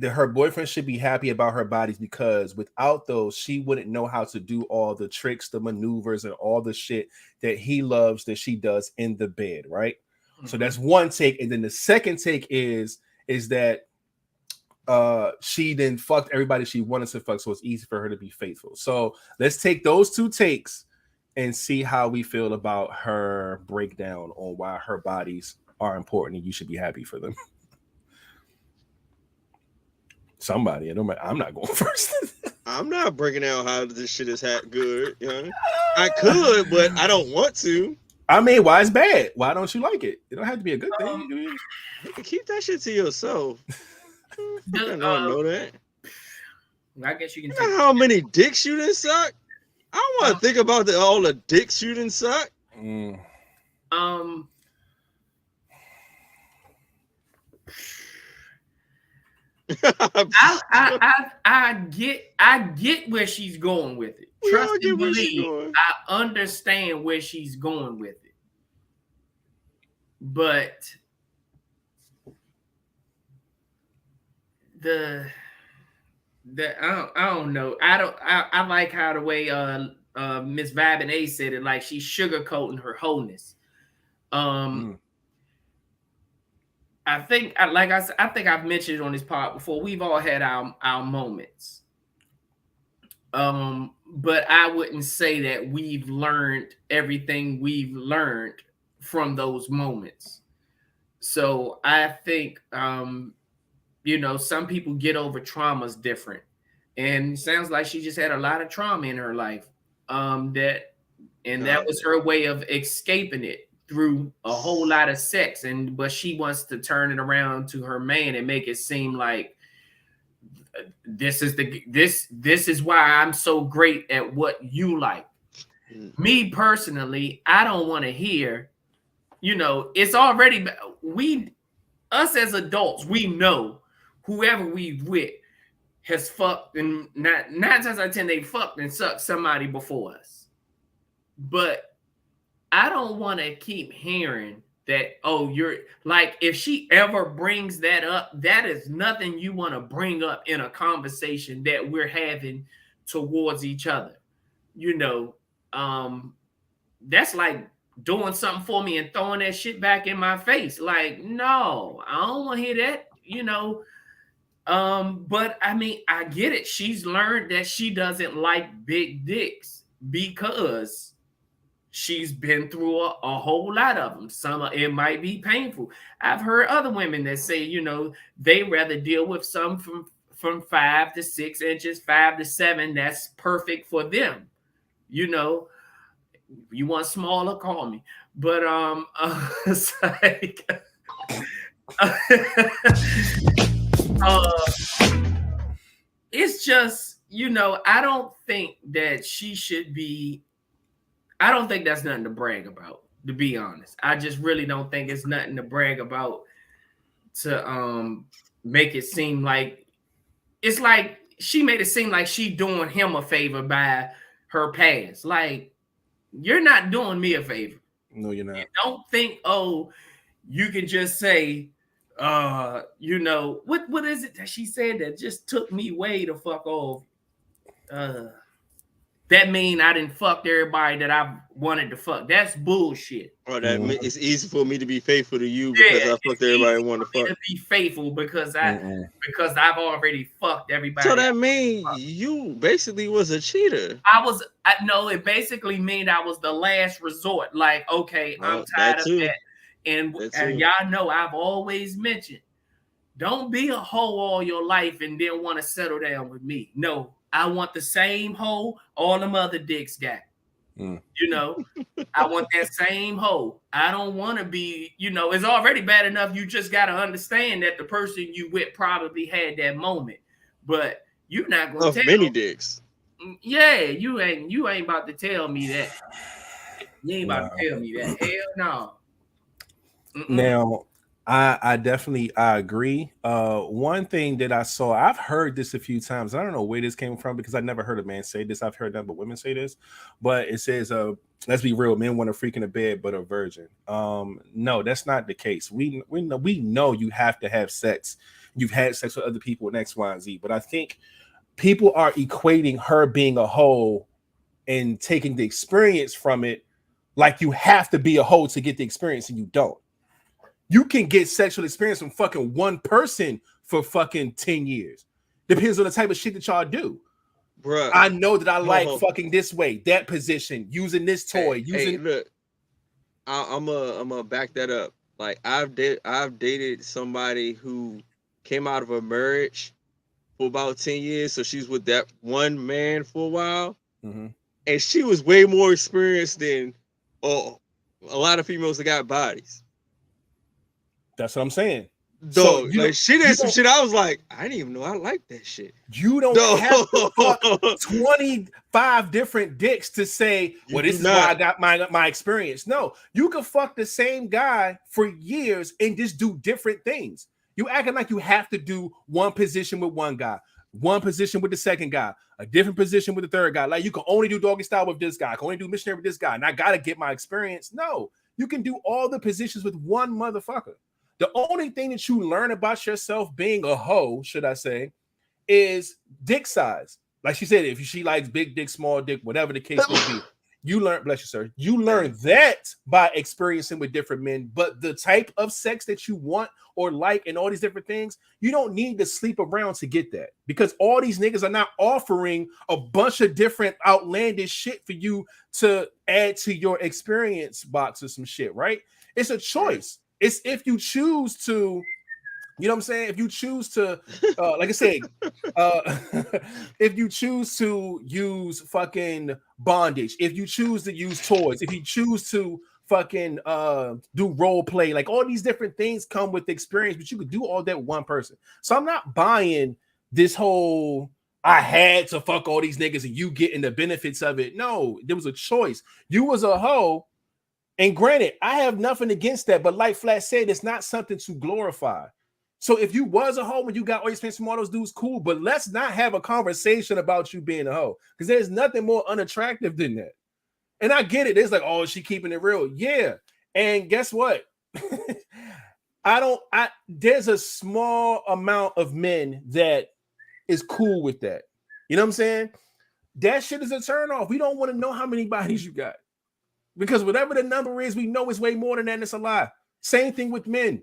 her boyfriend should be happy about her bodies because without those, she wouldn't know how to do all the tricks, the maneuvers, and all the shit that he loves that she does in the bed, right? Mm-hmm. So that's one take. And then the second take is that she then fucked everybody she wanted to fuck, so it's easy for her to be faithful. So let's take those two takes and see how we feel about her breakdown on why her bodies are important and you should be happy for them. Somebody, I'm not going first. I'm not breaking out how this shit is good. You know? I could, but I don't want to. I mean, why it's bad? Why don't you like it? It don't have to be a good thing. You can keep that shit to yourself. I don't know that. I guess you can. You know how many dicks you done suck? I don't want to think about all the dicks you didn't suck. I get where she's going with it. Trust and believe. I understand where she's going with it, but I don't know. I like how the way Miss Vibez and A said it, like she's sugarcoating her wholeness. I think, like I said, I think I've mentioned it on this pod before. We've all had our moments. But I wouldn't say that we've learned everything we've learned from those moments. So I think some people get over traumas different. And it sounds like she just had a lot of trauma in her life. That was her way of escaping it through a whole lot of sex. But she wants to turn it around to her man and make it seem like this is why I'm so great at what you like. Me personally, I don't want to hear, it's already us as adults, we know whoever we with has fucked, and nine times out of 10 they fucked and sucked somebody before us. But I don't want to keep hearing that, oh, you're like, if she ever brings that up, that is nothing you want to bring up in a conversation that we're having towards each other. You know, that's like doing something for me and throwing that shit back in my face. Like, no, I don't want to hear that, you know. But I mean, I get it. She's learned that she doesn't like big dicks because she's been through a whole lot of them. Some of it might be painful. I've heard other women that say, you know, they rather deal with some from 5 to 6 inches, 5 to 7. That's perfect for them. You know, you want smaller, call me. But it's like, it's just, you know, I don't think that she should be. I don't think that's nothing to brag about, to be honest. I just really don't think it's nothing to brag about to make it seem like it's like she made it seem like she doing him a favor by her past. Like, you're not doing me a favor. No, you're not. And don't think, oh, you can just say, you know, what is it that she said that just took me way the fuck off? That mean I didn't fuck everybody that I wanted to fuck. That's bullshit. Or that it's easy for me to be faithful to you because I fucked everybody I want to fuck. To be faithful because I've already fucked everybody. So that means you basically was a cheater. No, it basically mean I was the last resort. Like, okay, I'm tired of that. And y'all know I've always mentioned, don't be a hoe all your life and then want to settle down with me. No. I want the same hoe all them other dicks got. You know, I want that same hoe. I don't want to be, you know, it's already bad enough. You just got to understand that the person you with probably had that moment, but you're not going to tell many dicks. Yeah, you ain't about to tell me that. You ain't about to tell me that. Hell no. Now, I definitely agree. One thing that I saw, I've heard this a few times. I don't know where this came from because I never heard a man say this. I've heard that, but women say this. But it says, let's be real, men want a freak in the bed, but a virgin. No, that's not the case. We know you have to have sex. You've had sex with other people in X, Y, and Z. But I think people are equating her being a hoe and taking the experience from it like you have to be a hoe to get the experience, and you don't. You can get sexual experience from fucking one person for fucking 10 years. Depends on the type of shit that y'all do. Bruh. I know that I like fucking this way, that position, using this toy. Look, I'm gonna back that up. Like I've dated somebody who came out of a marriage for about 10 years. So she's with that one man for a while. And she was way more experienced than a lot of females that got bodies. That's what I'm saying. So she did some shit. I was like, I didn't even know I liked that shit. You don't have to fuck 25 different dicks to say, well, this is why I got my experience. No, you can fuck the same guy for years and just do different things. You acting like you have to do one position with one guy, one position with the second guy, a different position with the third guy. Like you can only do doggy style with this guy, I can only do missionary with this guy, and I gotta get my experience. No, you can do all the positions with one motherfucker. The only thing that you learn about yourself being a hoe, should I say, is dick size. Like she said, if she likes big dick, small dick, whatever the case may be, you learn, bless you, sir. You learn that by experiencing with different men. But the type of sex that you want or like and all these different things, you don't need to sleep around to get that. Because all these niggas are not offering a bunch of different outlandish shit for you to add to your experience box or some shit, right? It's a choice. It's if you choose to, you know what I'm saying? If you choose to, like I said, if you choose to use fucking bondage, if you choose to use toys, if you choose to fucking do role play, like all these different things come with experience, but you could do all that with one person. So I'm not buying this whole, I had to fuck all these niggas and you getting the benefits of it. No, there was a choice. You was a hoe. And granted, I have nothing against that, but like Flat said, it's not something to glorify. So if you was a hoe and you got all your experience from all those dudes, cool, but let's not have a conversation about you being a hoe because there's nothing more unattractive than that. And I get it. It's like, oh, is she keeping it real? Yeah. And guess what? There's a small amount of men that is cool with that. You know what I'm saying? That shit is a turn off. We don't want to know how many bodies you got. Because whatever the number is, we know it's way more than that, and it's a lie. Same thing with men.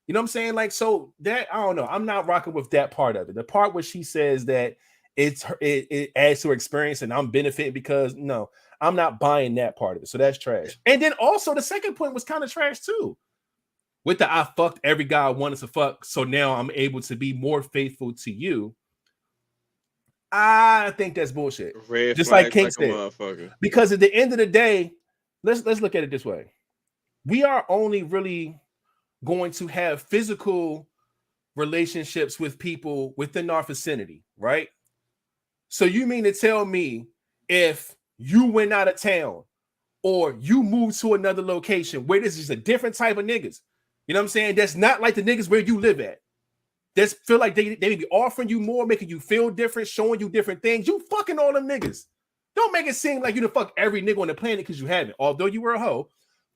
You know what I'm saying? Like, so that, I don't know. I'm not rocking with that part of it. The part where she says that it adds to her experience and I'm benefiting because, no, I'm not buying that part of it. So that's trash. And then also the second point was kind of trash too. With the I fucked every guy I wanted to fuck, so now I'm able to be more faithful to you. I think that's bullshit. Just like King said. Because at the end of the day, let's look at it this way. We are only really going to have physical relationships with people within our vicinity, right? So you mean to tell me if you went out of town or you moved to another location where this is a different type of niggas, you know what I'm saying? That's not like the niggas where you live at. That feel like they be offering you more, making you feel different, showing you different things. You fucking all them niggas. Don't make it seem like you done fuck every nigga on the planet because you haven't. Although you were a hoe,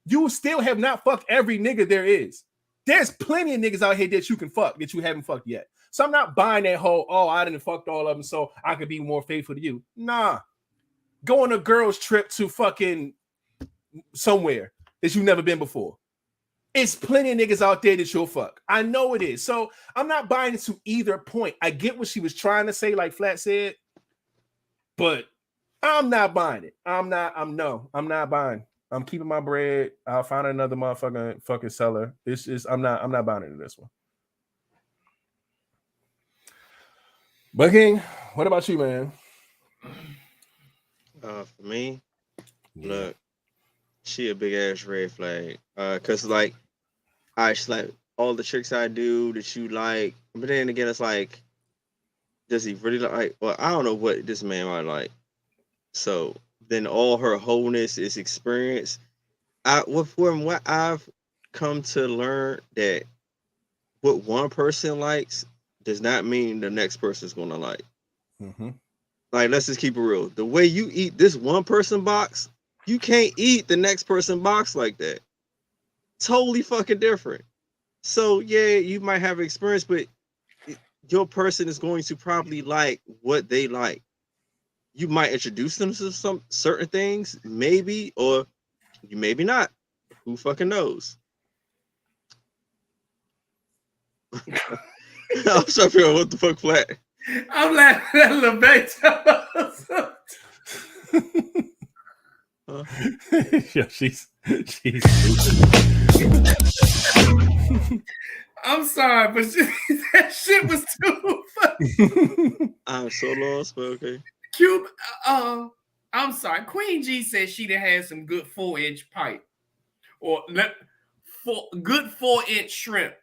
you still have not fucked every nigga there is. There's plenty of niggas out here that you can fuck that you haven't fucked yet. So I'm not buying that whole, oh, I didn't fucked all of them, so I could be more faithful to you. Nah. Go on a girl's trip to fucking somewhere that you've never been before. It's plenty of niggas out there that you'll fuck. I know it is. So I'm not buying into either point. I get what she was trying to say, like Flat said, but I'm not buying it. I'm not buying. I'm keeping my bread. I'll find another fucking seller. It's just I'm not buying into this one. But King, what about you, man? For me, look, she a big ass red flag. Cause like, she's like all the tricks I do that you like, but then again, it's like, does he really like? Well, I don't know what this man might like. So then all her wholeness is experience. From what I've come to learn, that what one person likes does not mean the next person's gonna like. Mm-hmm. Like, let's just keep it real. The way you eat this one person box, you can't eat the next person box like that. Totally fucking different. So yeah, you might have experience, but your person is going to probably like what they like. You might introduce them to some certain things, maybe, or you maybe not. Who fucking knows? I'm trying to figure out what the fuck Flat. I'm laughing at LeBay. Yeah, she's I'm sorry, but that shit was too funny. I'm so lost, but okay. Cube, I'm sorry. Queen G said she done had some good 4-inch pipe, or good 4-inch shrimp,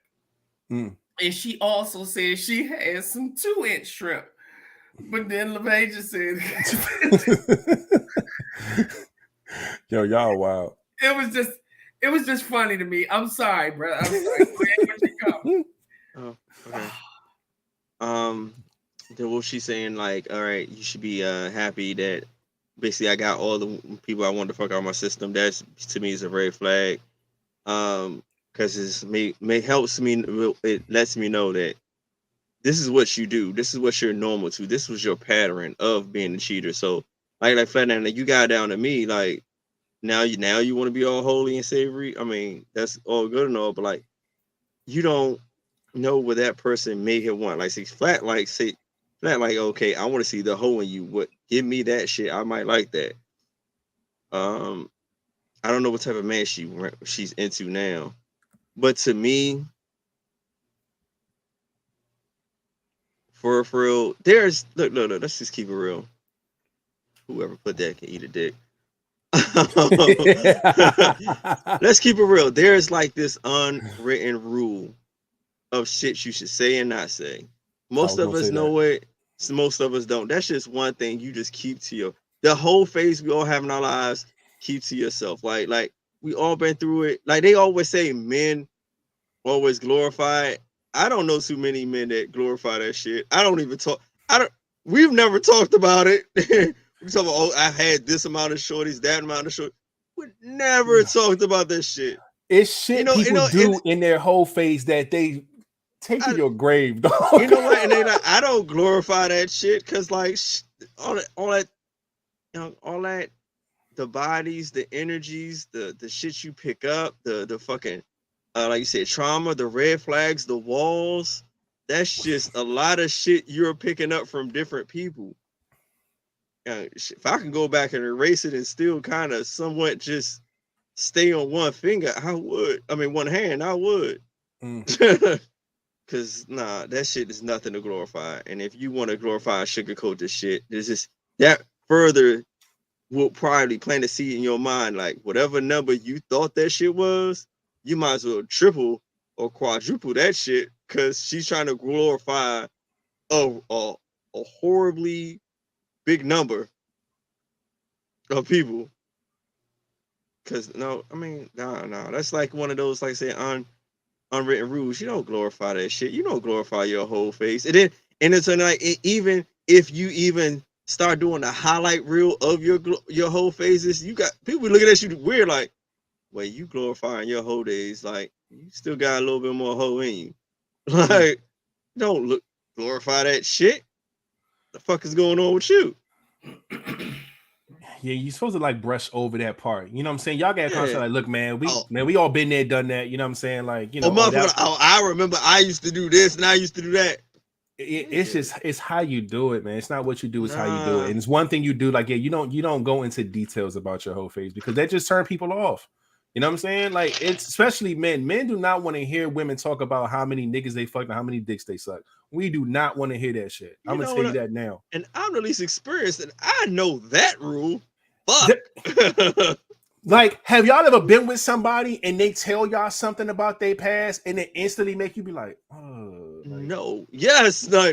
and she also said she had some 2-inch shrimp. But then LeVay just said, "Yo, y'all wild." It was just funny to me. I'm sorry, bro. I'm sorry. Oh, okay. Then what she's saying, like, all right, you should be happy that basically I got all the people I wanted to fuck out of my system. That's, to me, is a red flag. Because it helps me, it lets me know that this is what you do. This is what you're normal to. This was your pattern of being a cheater. So, like Flatland, like, you got down to me, like, now you want to be all holy and savory. I mean, that's all good and all, but like, you don't know what that person may have want. Like, Flat, like, okay, I want to see the hoe in you. What? Give me that shit. I might like that. I don't know what type of man she's into now, but to me, for real, there's look. Let's just keep it real. Whoever put that can eat a dick. Let's keep it real. There's like this unwritten rule of shit you should say and not say. Most of us know it. Most of us don't. That's just one thing you just keep to the whole phase we all have in our lives. Keep to yourself. Like we all been through it. Like they always say, men always glorify it. I don't know too many men that glorify that shit. I don't even talk. We've never talked about it. We talk about, oh, I had this amount of shorties, that amount of shorties. We never talked about that shit. It's shit people do in their whole phase that they take to your grave, dog. You know what? And they like, I don't glorify that shit because like all that, you know, all that, the bodies, the energies, the shit you pick up, the fucking like you said, trauma, the red flags, the walls. That's just a lot of shit you're picking up from different people. If I can go back and erase it and still kind of somewhat just stay on one finger, I would. I mean, one hand, I would. Cause nah, that shit is nothing to glorify. And if you want to glorify and sugarcoat this shit, there's just that further will probably plant a seed in your mind. Like whatever number you thought that shit was, you might as well triple or quadruple that shit. Cause she's trying to glorify a horribly big number of people. Cause no, I mean, no, that's like one of those, like say, unwritten rules. You don't glorify that shit. You don't glorify your whole face. And it's like even if you even start doing a highlight reel of your whole faces, you got people looking at you weird, like, wait, you glorifying your whole days? Like you still got a little bit more hoe in you. Like, don't glorify that shit. The fuck is going on with you? Yeah, you're supposed to like brush over that part. You know what I'm saying? Y'all got a concept like, look, man, we all been there, done that. You know what I'm saying? Like, you know, I remember I used to do this and I used to do that. It's how you do it, man. It's not what you do, it's how you do it. And it's one thing you do, like, yeah, you don't go into details about your whole face because that just turn people off. You know what I'm saying? Like, it's especially men. Men do not want to hear women talk about how many niggas they fucked and how many dicks they suck. We do not want to hear that shit. I'm gonna tell you that now. And I'm the least experienced, and I know that rule. Fuck. Like, have y'all ever been with somebody and they tell y'all something about their past and it instantly make you be like, oh, like, no, yes, no,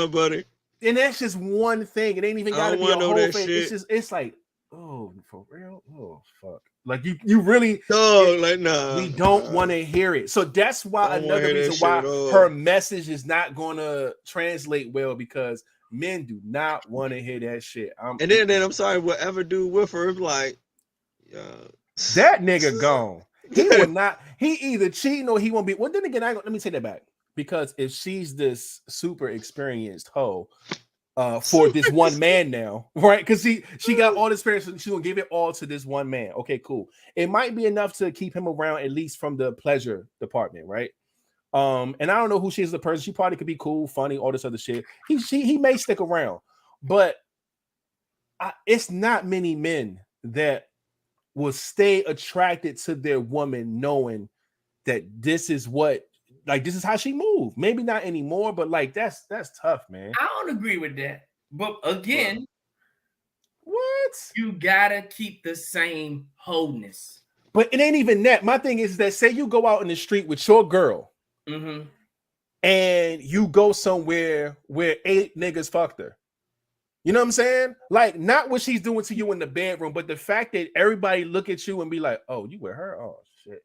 buddy. And that's just one thing. It ain't even gotta be a whole thing. It's like, oh, for real? Oh, fuck. Like you really we don't want to hear it. So that's why another reason why her message is not gonna translate well, because men do not want to hear that shit. And then I'm sorry, whatever dude with her, like that nigga gone. He will not. He either cheating or he won't be. Well, then again, let me take that back, because if she's this super experienced hoe for this one man now, right? Because she got all the experience, and she's gonna give it all to this one man. Okay, cool. It might be enough to keep him around, at least from the pleasure department, right? And I don't know who she is as a person. She probably could be cool, funny, all this other shit. He may stick around, but it's not many men that will stay attracted to their woman knowing that this is how she moved. Maybe not anymore, but like that's tough, man. I don't agree with that. But again, what? You gotta keep the same wholeness. But it ain't even that. My thing is that, say you go out in the street with your girl, and you go somewhere where 8 niggas fucked her. You know what I'm saying? Like, not what she's doing to you in the bedroom, but the fact that everybody look at you and be like, oh, you with her? Oh, shit.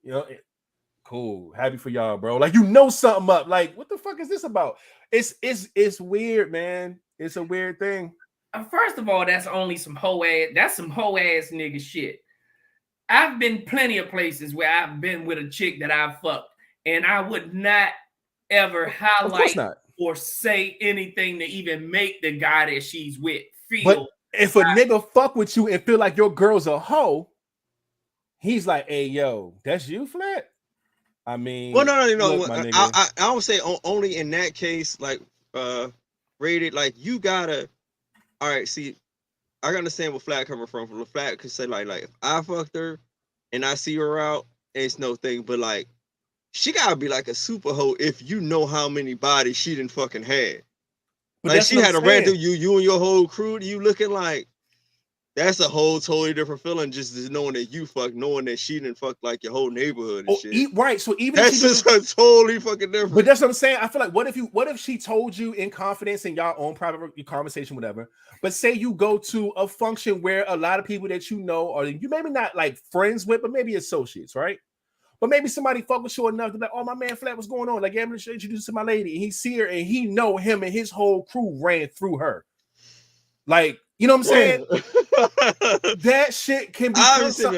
You know, cool. Happy for y'all, bro. Like, you know something up. Like, what the fuck is this about? It's weird, man. It's a weird thing. First of all, that's only some hoe ass nigga shit. I've been plenty of places where I've been with a chick that I fucked, and I would not ever highlight or say anything to even make the guy that she's with feel. But if a nigga fuck with you and feel like your girl's a hoe, he's like, hey, yo, that's you, Flat? I mean, well, no. Look, I don't say only in that case, like, rated, like, you gotta, all right, see, I understand where Flat coming from. From the Flat could say, like, if I fucked her and I see her out, it's no thing, but, like, she gotta be like a super hoe if you know how many bodies she done fucking had. But like, she had a random you and your whole crew, you looking like, that's a whole totally different feeling, just knowing that you fucked, knowing that she didn't fuck like your whole neighborhood and shit. Right. So even that's just a totally fucking different. But that's what I'm saying. I feel like, what if she told you in confidence in your own private conversation, whatever. But say you go to a function where a lot of people that you know, or you maybe not like friends with, but maybe associates, right? But maybe somebody fuck with you enough to be like, oh, my man Flat, what's going on? Like, yeah, I'm gonna introduce you to my lady. And he see her and he know him and his whole crew ran through her. Like, You know what I'm saying? That shit can be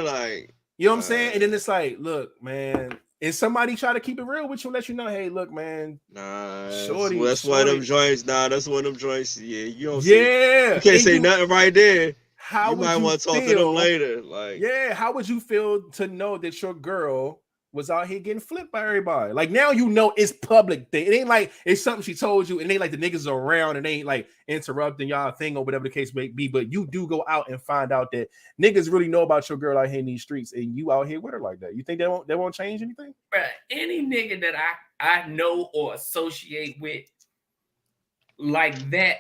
like, you know what I'm saying? And then it's like, look, man, and somebody try to keep it real with you and let you know, hey, look, man. Nah, shorty, that's one of them joints. Nah, that's one of them joints. Yeah, you don't say, you can't say nothing right there. How you would might you want to talk to them later. Like, yeah, how would you feel to know that your girl was out here getting flipped by everybody? Like, now you know it's public thing. It ain't like it's something she told you, and it ain't like the niggas are around and they ain't like interrupting y'all thing or whatever the case may be. But you do go out and find out that niggas really know about your girl out here in these streets, and you out here with her like that. You think that won't change anything? Bruh, any nigga that I know or associate with like that,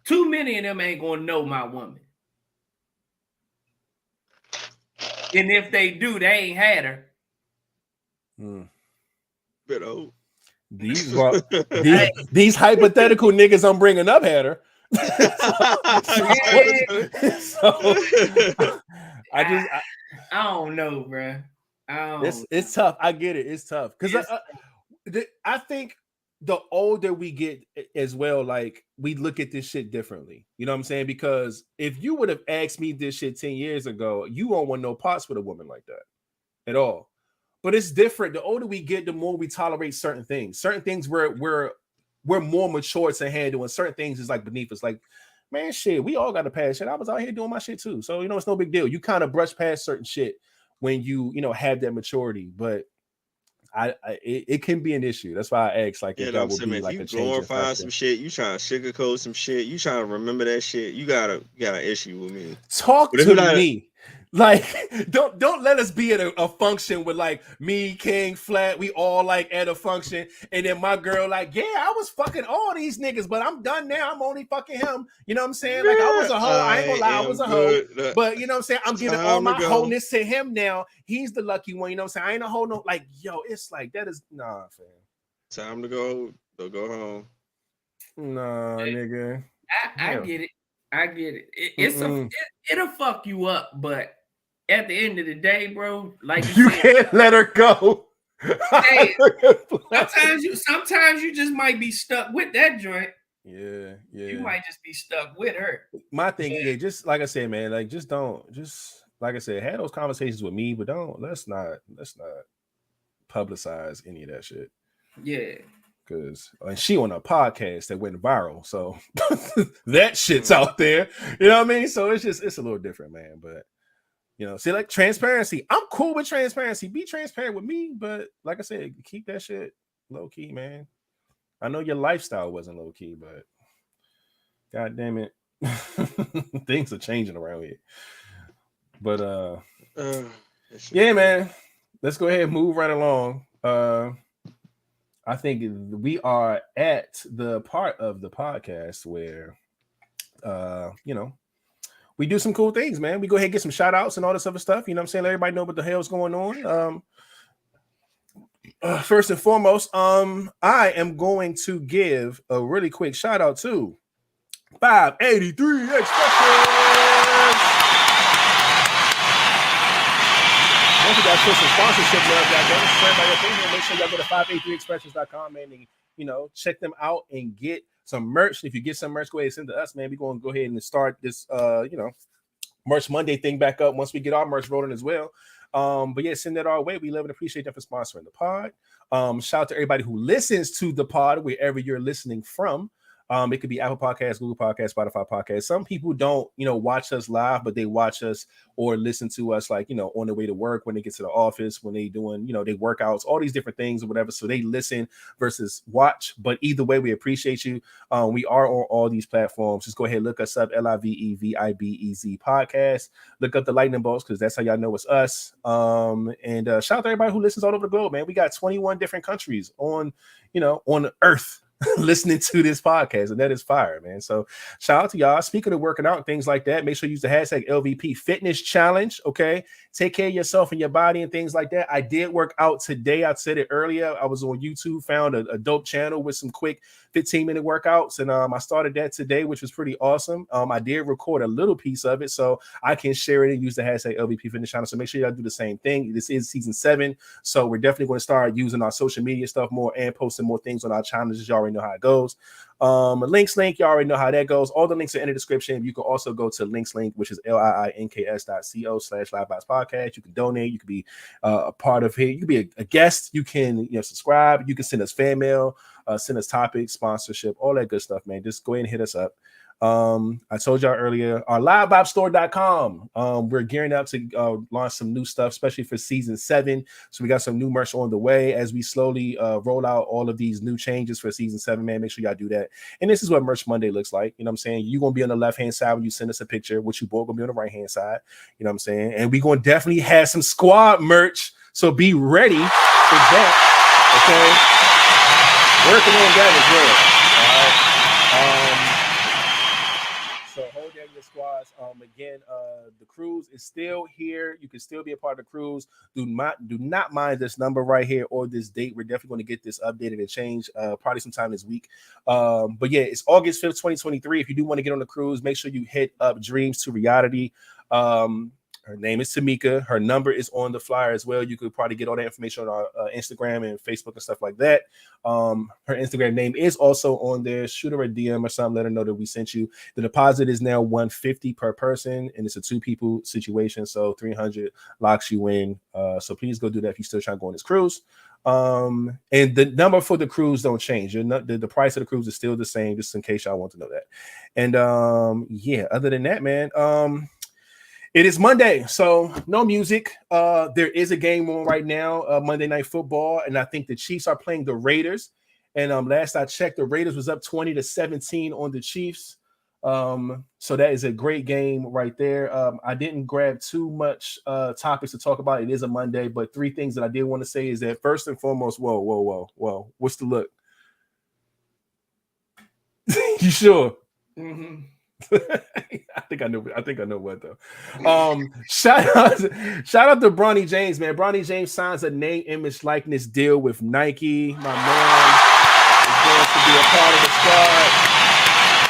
too many of them ain't gonna know my woman. And if they do, they ain't had her. Bit old. These hypothetical niggas I'm bringing up had her. I don't know, bro. It's tough. I get it. It's tough because I think the older we get as well, like we look at this shit differently. You know what I'm saying? Because if you would have asked me this shit 10 years ago, you won't want no parts with a woman like that at all. But it's different. The older we get, the more we tolerate certain things. Certain things we're more mature to handle, and certain things is like beneath us. Like, man, shit, we all got to pass shit. I was out here doing my shit too. So, you know, it's no big deal. You kind of brush past certain shit when you have that maturity. But it can be an issue. That's why I asked, like, if that would be like a change. You glorify some shit, you trying to sugarcoat some shit, you trying to remember that shit, you got an issue with me. Talk to me. Like, don't let us be at a function with like me, King, Flat. We all like at a function, and then my girl like, yeah, I was fucking all these niggas, but I'm done now. I'm only fucking him. You know what I'm saying? Like, I was a hoe. I ain't gonna lie, I was a hoe. But you know what I'm saying? I'm giving all my wholeness to him now. He's the lucky one. You know what I'm saying? I ain't a hoe. No, like, yo, it's like that is fam. Time to go. They'll go home. Nah, nigga. I get it. I get it. It'll fuck you up, but at the end of the day, bro, like you can't let her go. Hey, sometimes you just might be stuck with that joint. Yeah. You might just be stuck with her. My thing, just like I said, man, like just like I said, have those conversations with me, but let's not publicize any of that shit. Yeah. Because she on a podcast that went viral, so that shit's out there. You know what I mean? So it's a little different, man. But see, like transparency. I'm cool with transparency. Be transparent with me, but like I said, keep that shit low key, man. I know your lifestyle wasn't low key, but god damn it, things are changing around here. But yeah, man. Let's go ahead and move right along. I think we are at the part of the podcast where, we do some cool things, man. We go ahead and get some shout outs and all this other stuff. You know what I'm saying? Let everybody know what the hell's going on. First and foremost, I am going to give a really quick shout out to 583 Expressions. Once you guys put some sponsorship love, y'all make sure y'all go to 583expressions.com, man, and check them out and get some merch. If you get some merch, go ahead and send to us, man. We're going to go ahead and start this Merch Monday thing back up once we get our merch rolling as well. But yeah, send that our way. We love and appreciate them for sponsoring the pod. Shout out to everybody who listens to the pod wherever you're listening from. It could be Apple Podcasts, Google Podcasts, Spotify Podcasts. Some people don't, watch us live, but they watch us or listen to us like, on their way to work, when they get to the office, when they doing, they workouts, all these different things or whatever. So they listen versus watch. But either way, we appreciate you. We are on all these platforms. Just go ahead and look us up, LiveVibez Podcast. Look up the lightning bolts because that's how y'all know it's us. And shout out to everybody who listens all over the globe, man. We got 21 different countries on the earth listening to this podcast, and that is fire, man. So shout out to y'all. Speaking of working out and things like that, make sure you use the hashtag LVP Fitness Challenge. Okay, take care of yourself and your body and things like that. I did work out today. I said it earlier. I was on YouTube, found a dope channel with some quick 15-minute workouts, and I started that today, which was pretty awesome. I did record a little piece of it, so I can share it and use the hashtag LVP Fitness Challenge. So make sure y'all do the same thing. This is season 7, so we're definitely going to start using our social media stuff more and posting more things on our challenges. Y'all already know how it goes. Links link, you already know how that goes. All the links are in the description. You can also go to links link, which is liinks.co/LiveVibezPodcast. You can donate. You can be a part of it. You can be a guest. You can subscribe. You can send us fan mail, send us topics, sponsorship, all that good stuff, man. Just go ahead and hit us up. I told y'all earlier, our LiveVibezStore.com. We're gearing up to launch some new stuff, especially for season 7. So we got some new merch on the way as we slowly roll out all of these new changes for season 7, man. Make sure y'all do that. And this is what Merch Monday looks like. You know what I'm saying? You're going to be on the left-hand side when you send us a picture, which you both going to be on the right-hand side. You know what I'm saying? And we're going to definitely have some squad merch. So be ready for that. Okay? Working on that as well. All right. So hold down your squads. Again, the cruise is still here. You can still be a part of the cruise. Do not mind this number right here or this date. We're definitely going to get this updated and changed probably sometime this week. But yeah, it's August 5th, 2023. If you do want to get on the cruise, make sure you hit up Dreams to Reality. Her name is Tamika. Her number is on the flyer as well. You could probably get all that information on our Instagram and Facebook and stuff like that. Her Instagram name is also on there. Shoot her a DM or something. Let her know that we sent you. The deposit is now $150 per person, and it's a 2-people situation. So $300 locks you in. So please go do that if you're still trying to go on this cruise. And the number for the cruise don't change. The price of the cruise is still the same, just in case y'all want to know that. And yeah, other than that, man, it is Monday, so no music. There is a game on right now, Monday Night Football, and I think the Chiefs are playing the Raiders. And last I checked, the Raiders was up 20-17 on the Chiefs. So that is a great game right there. I didn't grab too much topics to talk about. It is a Monday, but 3 things that I did want to say is that first and foremost, whoa, what's the look? You sure? Mm-hmm. I think I know what though. Shout out to Bronny James, man. Bronny James signs a name, image, likeness deal with Nike. My man is going to be a part of the squad,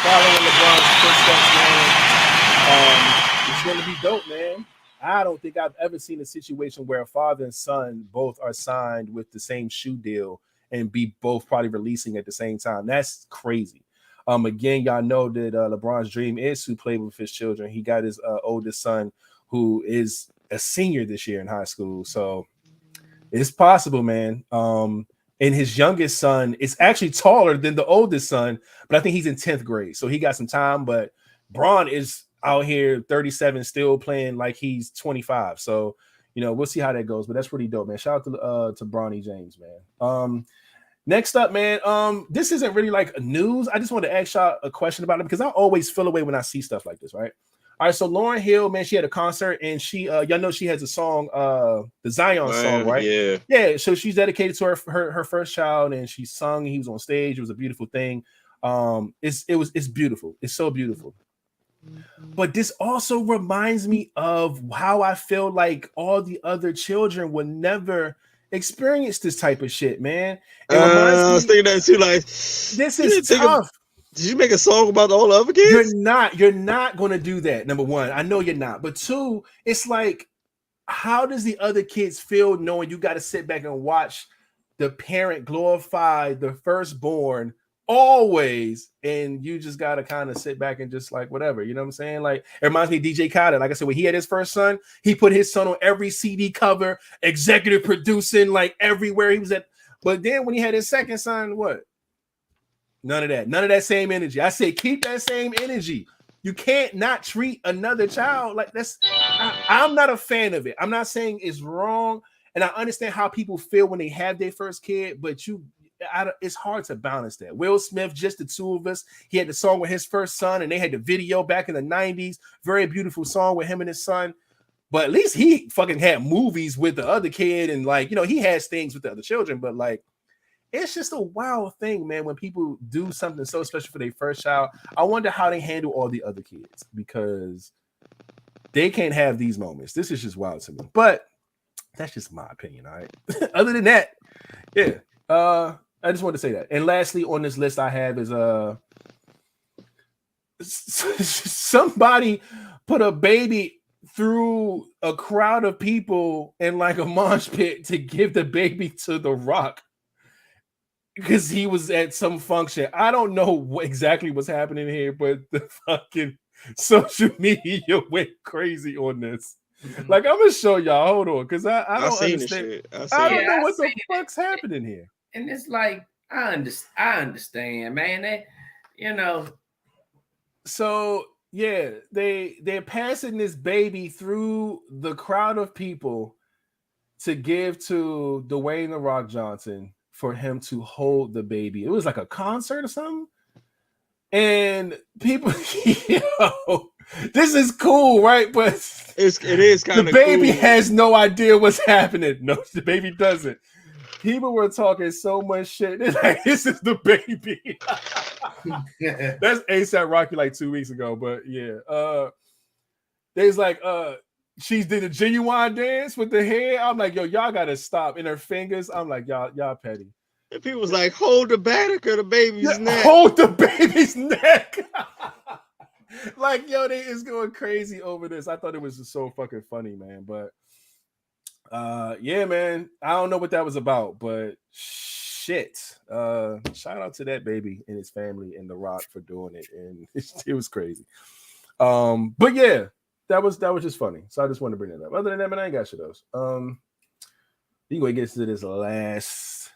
following LeBron's footsteps, man. It's going to be dope, man. I don't think I've ever seen a situation where a father and son both are signed with the same shoe deal and be both probably releasing at the same time. That's crazy. Again, y'all know that LeBron's dream is to play with his children. He got his oldest son, who is a senior this year in high school. So it's possible, man. And his youngest son is actually taller than the oldest son, but I think he's in 10th grade. So he got some time. But Bron is out here 37, still playing like he's 25. So, we'll see how that goes. But that's pretty dope, man. Shout out to Bronny James, man. Next up, man, this isn't really like a news. I just want to ask y'all a question about it because I always feel away when I see stuff like this, right? All right, so Lauryn Hill, man, she had a concert and she, y'all know she has a song, the Zion song, right? Yeah. So she's dedicated to her first child, and she sung. He was on stage. It was a beautiful thing. It's beautiful. It's so beautiful. But this also reminds me of how I feel like all the other children would never experience this type of shit, man. I was thinking that too. Like, this is tough. Did you make a song about all the other kids? You're not going to do that. Number one, I know you're not. But 2, it's like, how does the other kids feel knowing you got to sit back and watch the parent glorify the firstborn always, and you just got to kind of sit back and just like whatever, you know what I'm saying? Like, it reminds me of DJ Khaled. Like I said, when he had his first son, he put his son on every CD cover, executive producing, like everywhere he was at. But then when he had his second son, what? None of that same energy. I say keep that same energy. You can't not treat another child like that's. I'm not a fan of it. I'm not saying it's wrong, and I understand how people feel when they have their first kid, but it's hard to balance that. Will Smith, just the 2 of us. He had the song with his first son, and they had the video back in the 90s. Very beautiful song with him and his son. But at least he fucking had movies with the other kid, and like, he has things with the other children, but like, it's just a wild thing, man, when people do something so special for their first child. I wonder how they handle all the other kids, because they can't have these moments. This is just wild to me. But that's just my opinion, all right? Other than that, yeah. I just wanted to say that. And lastly, on this list I have is somebody put a baby through a crowd of people in like a mosh pit to give the baby to The Rock. because he was at some function. I don't know what exactly what's happening here, but the fucking social media went crazy on this. Like, I'm gonna show y'all. Hold on, because I don't understand. I don't know what the fuck's happening here. And it's like, I understand, man. That, you know. So yeah, they're passing this baby through the crowd of people to give to Dwayne "The Rock" Johnson for him to hold the baby. It was like a concert or something. And people, this is cool, right? But it is kind of the baby cool. has no idea what's happening. No, the baby doesn't. People were talking so much shit. They're like, this is the baby. That's ASAP Rocky like 2 weeks ago, but yeah. There's like she did a genuine dance with the hair. I'm like, yo, y'all gotta stop. In her fingers, I'm like, y'all petty. And people was like, hold the back of the baby's neck. Hold the baby's neck. Like, yo, they is going crazy over this. I thought it was just so fucking funny, man. But yeah, man. I don't know what that was about, but shit. Shout out to that baby and his family and The Rock for doing it. And it was crazy. But yeah, that was just funny. So I just wanted to bring that up. Other than that, man, I ain't got shit else. You gonna get to this last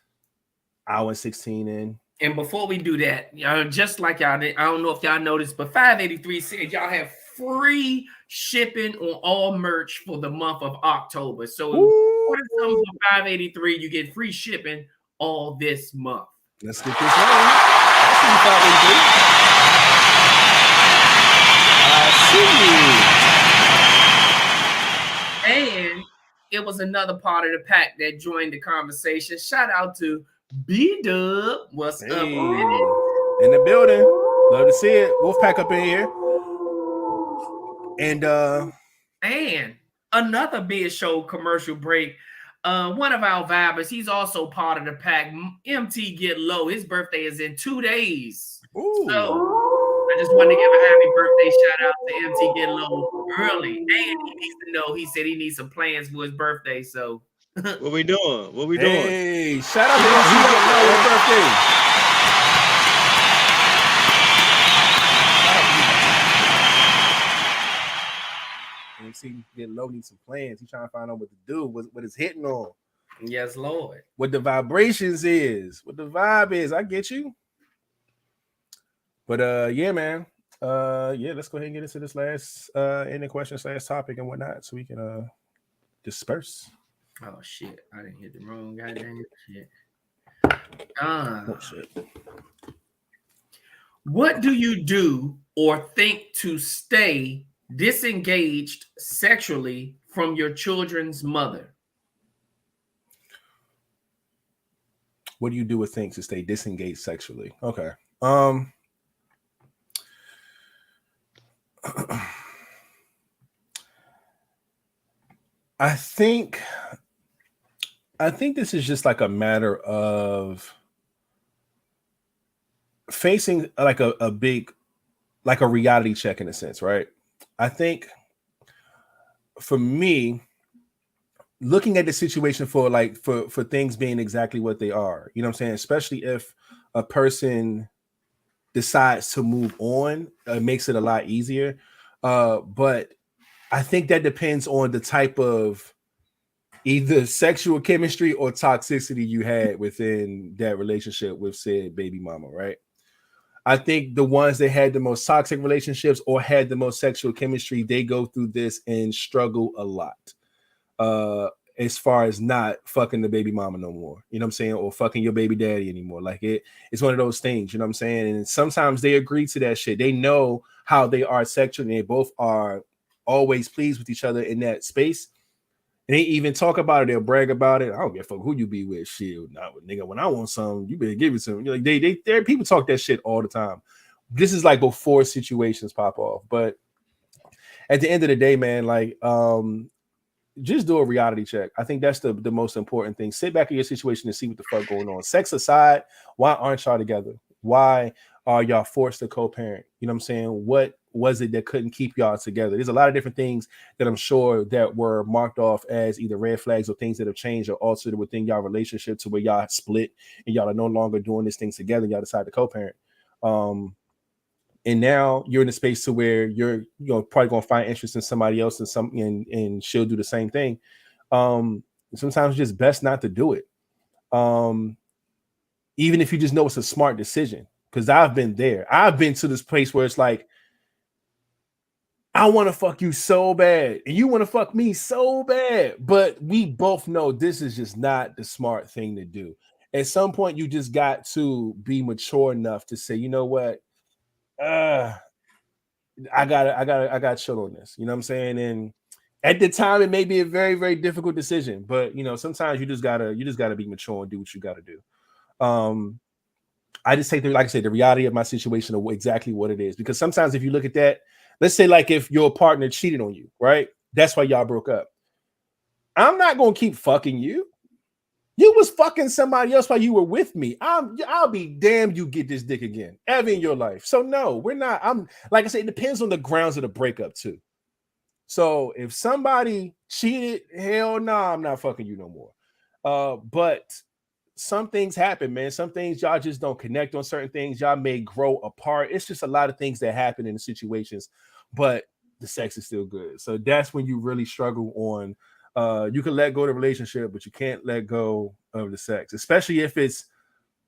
hour and 16 in. And before we do that, just like y'all did, I don't know if y'all noticed, but 583 said y'all have free shipping on all merch for the month of October. So order something for 583, you get free shipping all this month. Let's get this on. I see you. And it was another part of the pack that joined the conversation. Shout out to B-Dub. What's up? In the building. Love to see it. Wolfpack up in here. And another Biz Show commercial break. One of our vibers, he's also part of the pack. MT Get Low. His birthday is in 2 days. Ooh. So I just wanted to give a happy birthday shout out to MT Get Low early. And he needs to know. He said he needs some plans for his birthday. So what we doing? Hey, shout out to MT Get Low his birthday. MC Get Low needs some plans. He's trying to find out what to do, what it's hitting on. Yes, Lord. What the vibrations is, what the vibe is. I get you. But yeah, man. Yeah, let's go ahead and get into this last ending question / topic and whatnot, so we can disperse. Oh shit! I didn't hit the wrong goddamn shit. Oh shit. What do you do or think to stay disengaged sexually from your children's mother? What do you do or think to stay disengaged sexually? Okay. I think this is just like a matter of facing like a big, like a reality check in a sense, right? I think for me, looking at the situation for things being exactly what they are, you know what I'm saying? Especially if a person decides to move on, it makes it a lot easier. But I think that depends on the type of either sexual chemistry or toxicity you had within that relationship with said baby mama, right? I think the ones that had the most toxic relationships or had the most sexual chemistry, they go through this and struggle a lot. As far as not fucking the baby mama no more, you know what I'm saying? Or fucking your baby daddy anymore. Like it's one of those things, you know what I'm saying? And sometimes they agree to that shit. They know how they are sexually. They both are always pleased with each other in that space. And they even talk about it. They'll brag about it. I don't give a fuck who you be with. Shit, not with nigga. When I want something, you better give it to me. Like they people talk that shit all the time. This is like before situations pop off. But at the end of the day, man, like just do a reality check. I think that's the most important thing. Sit back in your situation and see what the fuck going on. Sex aside, why aren't y'all together? Why are y'all forced to co-parent? You know what I'm saying? was it that couldn't keep y'all together? There's a lot of different things that I'm sure that were marked off as either red flags or things that have changed or altered within y'all relationship to where y'all split and y'all are no longer doing this thing together. Y'all decide to co-parent. And now you're in a space to where you're probably gonna find interest in somebody else and she'll do the same thing. Sometimes it's just best not to do it. Even if you just know it's a smart decision. Because I've been there. I've been to this place where it's like, I want to fuck you so bad, and you want to fuck me so bad, but we both know this is just not the smart thing to do. At some point, you just got to be mature enough to say, you know what, I got chill on this. You know what I'm saying? And at the time, it may be a very, very difficult decision, but sometimes you just gotta be mature and do what you gotta do. I just take like I said, the reality of my situation of exactly what it is. Because sometimes if you look at that, let's say like if your partner cheated on you, right? That's why y'all broke up. I'm not gonna keep fucking you. You was fucking somebody else while you were with me. I'll be damned you get this dick again ever in your life. So no, we're not. I'm like I said, it depends on the grounds of the breakup too. So if somebody cheated, hell no, I'm not fucking you no more. But some things happen, man. Some things y'all just don't connect on certain things. Y'all may grow apart. It's just a lot of things that happen in the situations, but the sex is still good. So that's when you really struggle on, you can let go of the relationship, but you can't let go of the sex, especially if it's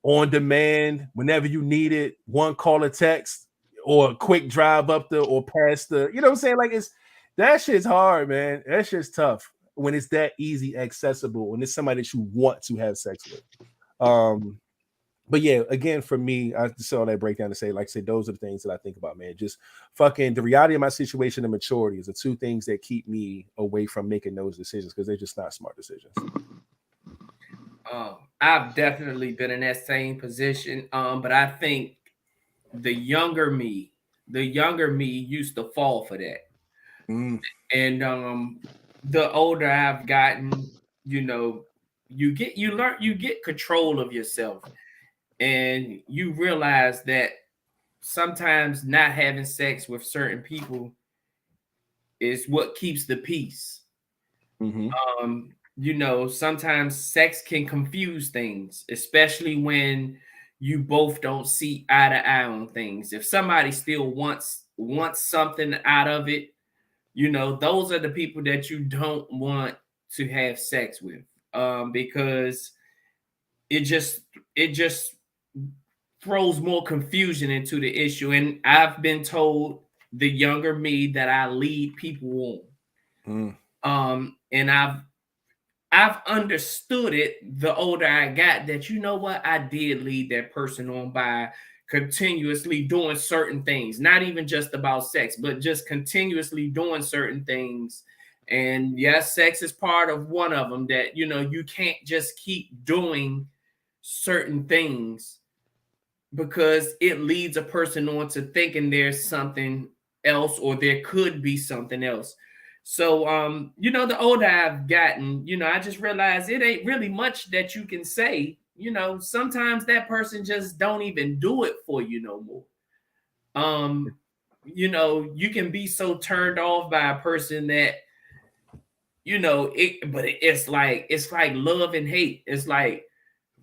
on demand, whenever you need it, one call or text or a quick drive up or past the, you know what I'm saying? Like that shit's hard, man. That shit's tough when it's that easy, accessible, and it's somebody that you want to have sex with. But yeah, again, for me, I just saw that breakdown to say, like I said, those are the things that I think about, man. Just fucking the reality of my situation and maturity is the two things that keep me away from making those decisions because they're just not smart decisions. I've definitely been in that same position. But I think the younger me used to fall for that. And the older I've gotten, you get control of yourself, and you realize that sometimes not having sex with certain people is what keeps the peace. Sometimes sex can confuse things, especially when you both don't see eye to eye on things. If somebody still wants something out of it, those are the people that you don't want to have sex with, because it just throws more confusion into the issue. And I've been told the younger me that I lead people on. And I've understood it the older I got, that I did lead that person on by continuously doing certain things, not even just about sex, but just continuously doing certain things. And yes, sex is part of one of them, that you can't just keep doing certain things because it leads a person on to thinking there's something else, or there could be something else. So the older I've gotten, I just realized it ain't really much that you can say. Sometimes that person just don't even do it for you no more. You can be so turned off by a person that, but it's like love and hate. It's like,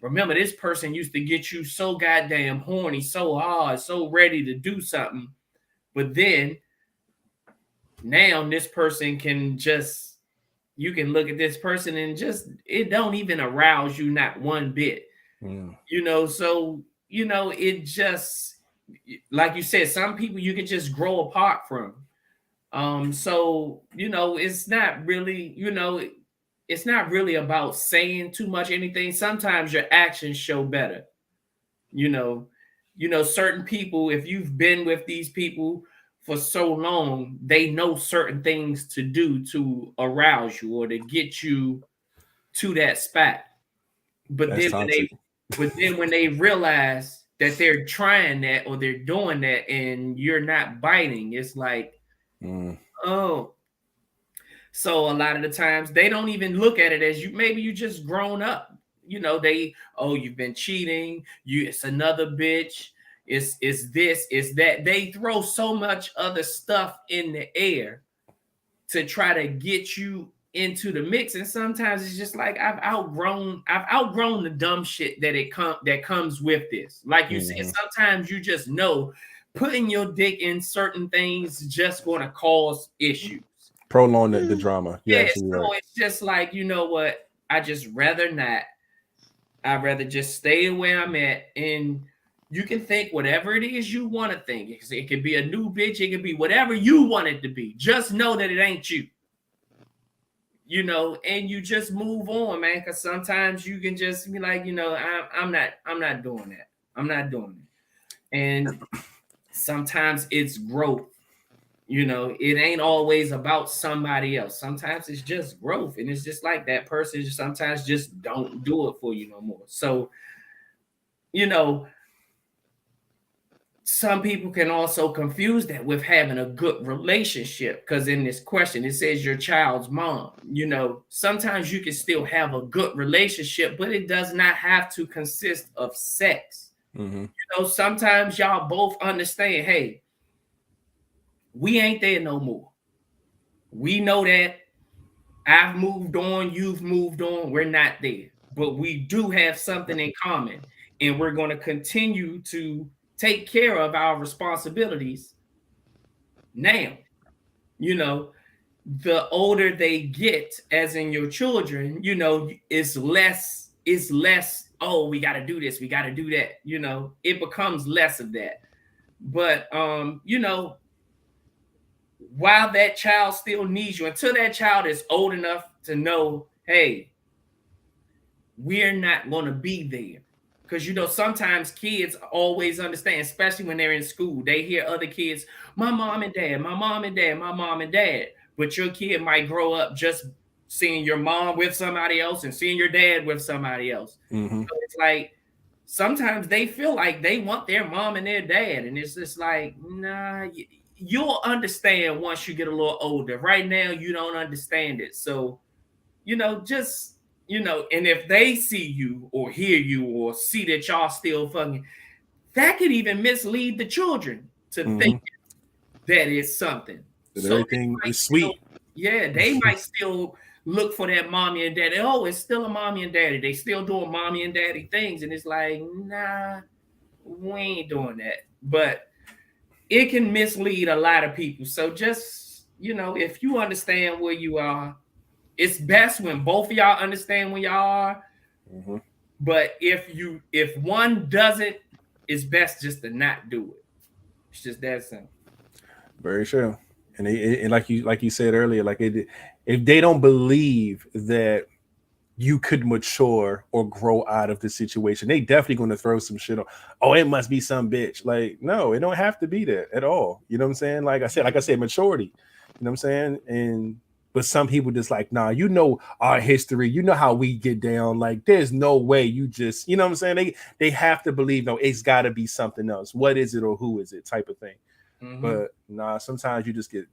remember, this person used to get you so goddamn horny, so hard, so ready to do something. But then now this person can just, you can look at this person and just, it don't even arouse you, not one bit. So it just, like you said, some people you can just grow apart from. So it's not really, it's not really about saying too much anything. Sometimes your actions show better. Certain people, if you've been with these people for so long, they know certain things to do to arouse you or to get you to that spot. But then when they realize that they're trying that or they're doing that and you're not biting, it's like, oh. So a lot of the times they don't even look at it as you just grown up. You've been cheating, it's another bitch, it's this, it's that. They throw so much other stuff in the air to try to get you into the mix, and sometimes it's just like I've outgrown the dumb shit that comes with this. Like you said, sometimes you just know putting your dick in certain things just going to cause issues, prolong the drama. Yeah, so right. It's just like, you know what, I just rather not. I'd rather just stay where I'm at, and you can think whatever it is you want to think. It could be a new bitch, it could be whatever you want it to be. Just know that it ain't you. You know, and you just move on, man. Because sometimes you can just be like, you know, I'm not doing that. I'm not doing it. And sometimes it's growth. You know, it ain't always about somebody else. Sometimes it's just growth, and it's just like that person sometimes just don't do it for you no more. So, you know, some people can also confuse that with having a good relationship, because in this question, it says your child's mom. You know, sometimes you can still have a good relationship, but it does not have to consist of sex. You know, sometimes y'all both understand, hey, we ain't there no more. We know that. I've moved on, you've moved on, we're not there. But we do have something in common, and we're going to continue to take care of our responsibilities now. You know, the older they get, as in your children, you know, it's less, oh, we got to do this, we got to do that. You know, it becomes less of that. But, you know, while that child still needs you, until that child is old enough to know, hey, we're not going to be there. Because, you know, sometimes kids always understand, especially when they're in school. They hear other kids, my mom and dad, my mom and dad, my mom and dad. But your kid might grow up just seeing your mom with somebody else and seeing your dad with somebody else. So it's like, sometimes they feel like they want their mom and their dad. And it's just like, nah, you'll understand once you get a little older. Right now, you don't understand it. So, you know, just... You know, and if they see you or hear you or see that y'all still fucking, that could even mislead the children to think that it's something. So everything is sweet. Yeah, they might still look for that mommy and daddy. Oh, it's still a mommy and daddy. They still doing mommy and daddy things. And it's like, nah, we ain't doing that. But it can mislead a lot of people. So just, you know, if you understand where you are, it's best when both of y'all understand where y'all are. But if one doesn't, it's best just to not do it. It's just that simple. Very true. And like you said earlier, like if they don't believe that you could mature or grow out of the situation, they definitely going to throw some shit on. Oh, it must be some bitch. Like, no, it don't have to be that at all. You know what I'm saying? Like I said, maturity. You know what I'm saying? But some people just like, nah, you know our history. You know how we get down. Like, there's no way you just, you know what I'm saying? They have to believe, no, it's got to be something else. What is it or who is it type of thing. But nah, sometimes you just get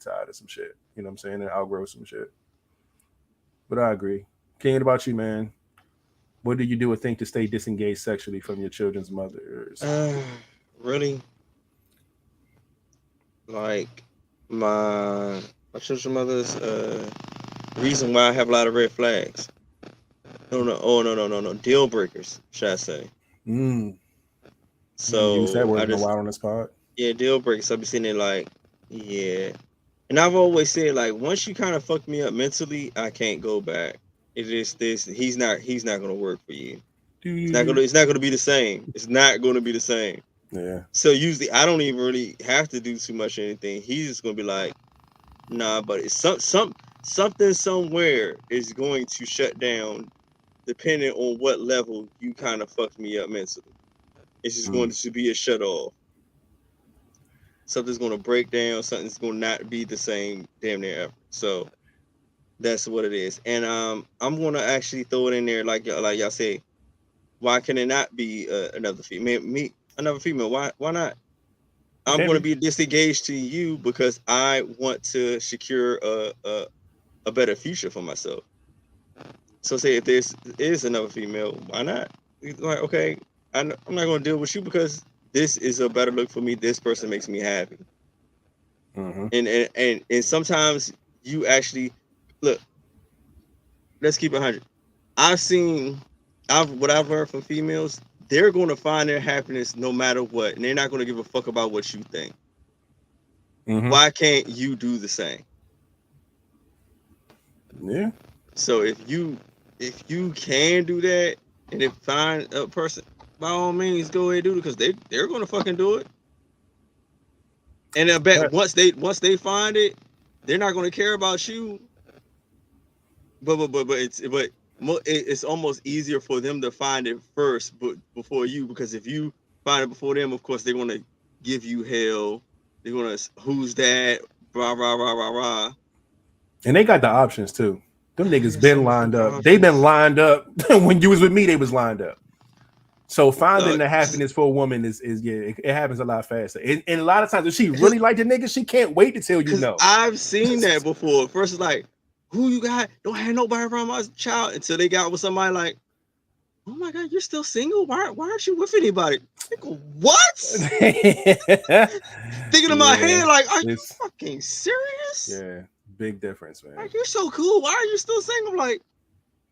tired of some shit. You know what I'm saying? And outgrow some shit. But I agree. King, what about you, man? What do you do or think to stay disengaged sexually from your children's mothers? Really? Like my children's mother's reason why I have a lot of red flags. No. Deal breakers, should I say. So use that word in a while on this pod. Yeah, deal breakers. I've been sitting there like, yeah. And I've always said, like, once you kind of fuck me up mentally, I can't go back. It is this. He's not gonna work for you. It's not gonna be the same. It's not gonna be the same. Yeah. So usually I don't even really have to do too much of anything. He's just gonna be like, nah, but it's something somewhere is going to shut down, depending on what level you kind of fucked me up mentally. It's just going to be a shut off. Something's going to break down. Something's going to not be the same damn near ever. So that's what it is. And I'm going to actually throw it in there, like y'all say, why can it not be another female? Another female? Why not? I'm going to be disengaged to you because I want to secure a better future for myself. So say if is another female, why not? Like, okay, I'm not going to deal with you because this is a better look for me. This person makes me happy. Mm-hmm. And sometimes you actually look. Let's keep it 100. What I've heard from females, they're going to find their happiness no matter what, and they're not going to give a fuck about what you think. Mm-hmm. Why can't you do the same? Yeah. So if you can do that and then find a person, by all means go ahead and do it, because they're going to fucking do it. And I bet once they find it, they're not going to care about you. But it's almost easier for them to find it first, but before you, because if you find it before them, of course they're gonna give you hell. They're gonna, who's that? Rah rah rah rah rah. And they got the options too. Them niggas been lined up. They been lined up when you was with me. They was lined up. So finding the happiness for a woman is it happens a lot faster. And a lot of times, if she really like the nigga, she can't wait to tell you no. I've seen that before. First, it's like, who you got? Don't have nobody around my child, until they got with somebody like, oh my God, you're still single? Why aren't you with anybody? Like, what? Thinking in my head, like, are you fucking serious? Yeah, big difference, man. Like, you're so cool. Why are you still single? I'm like,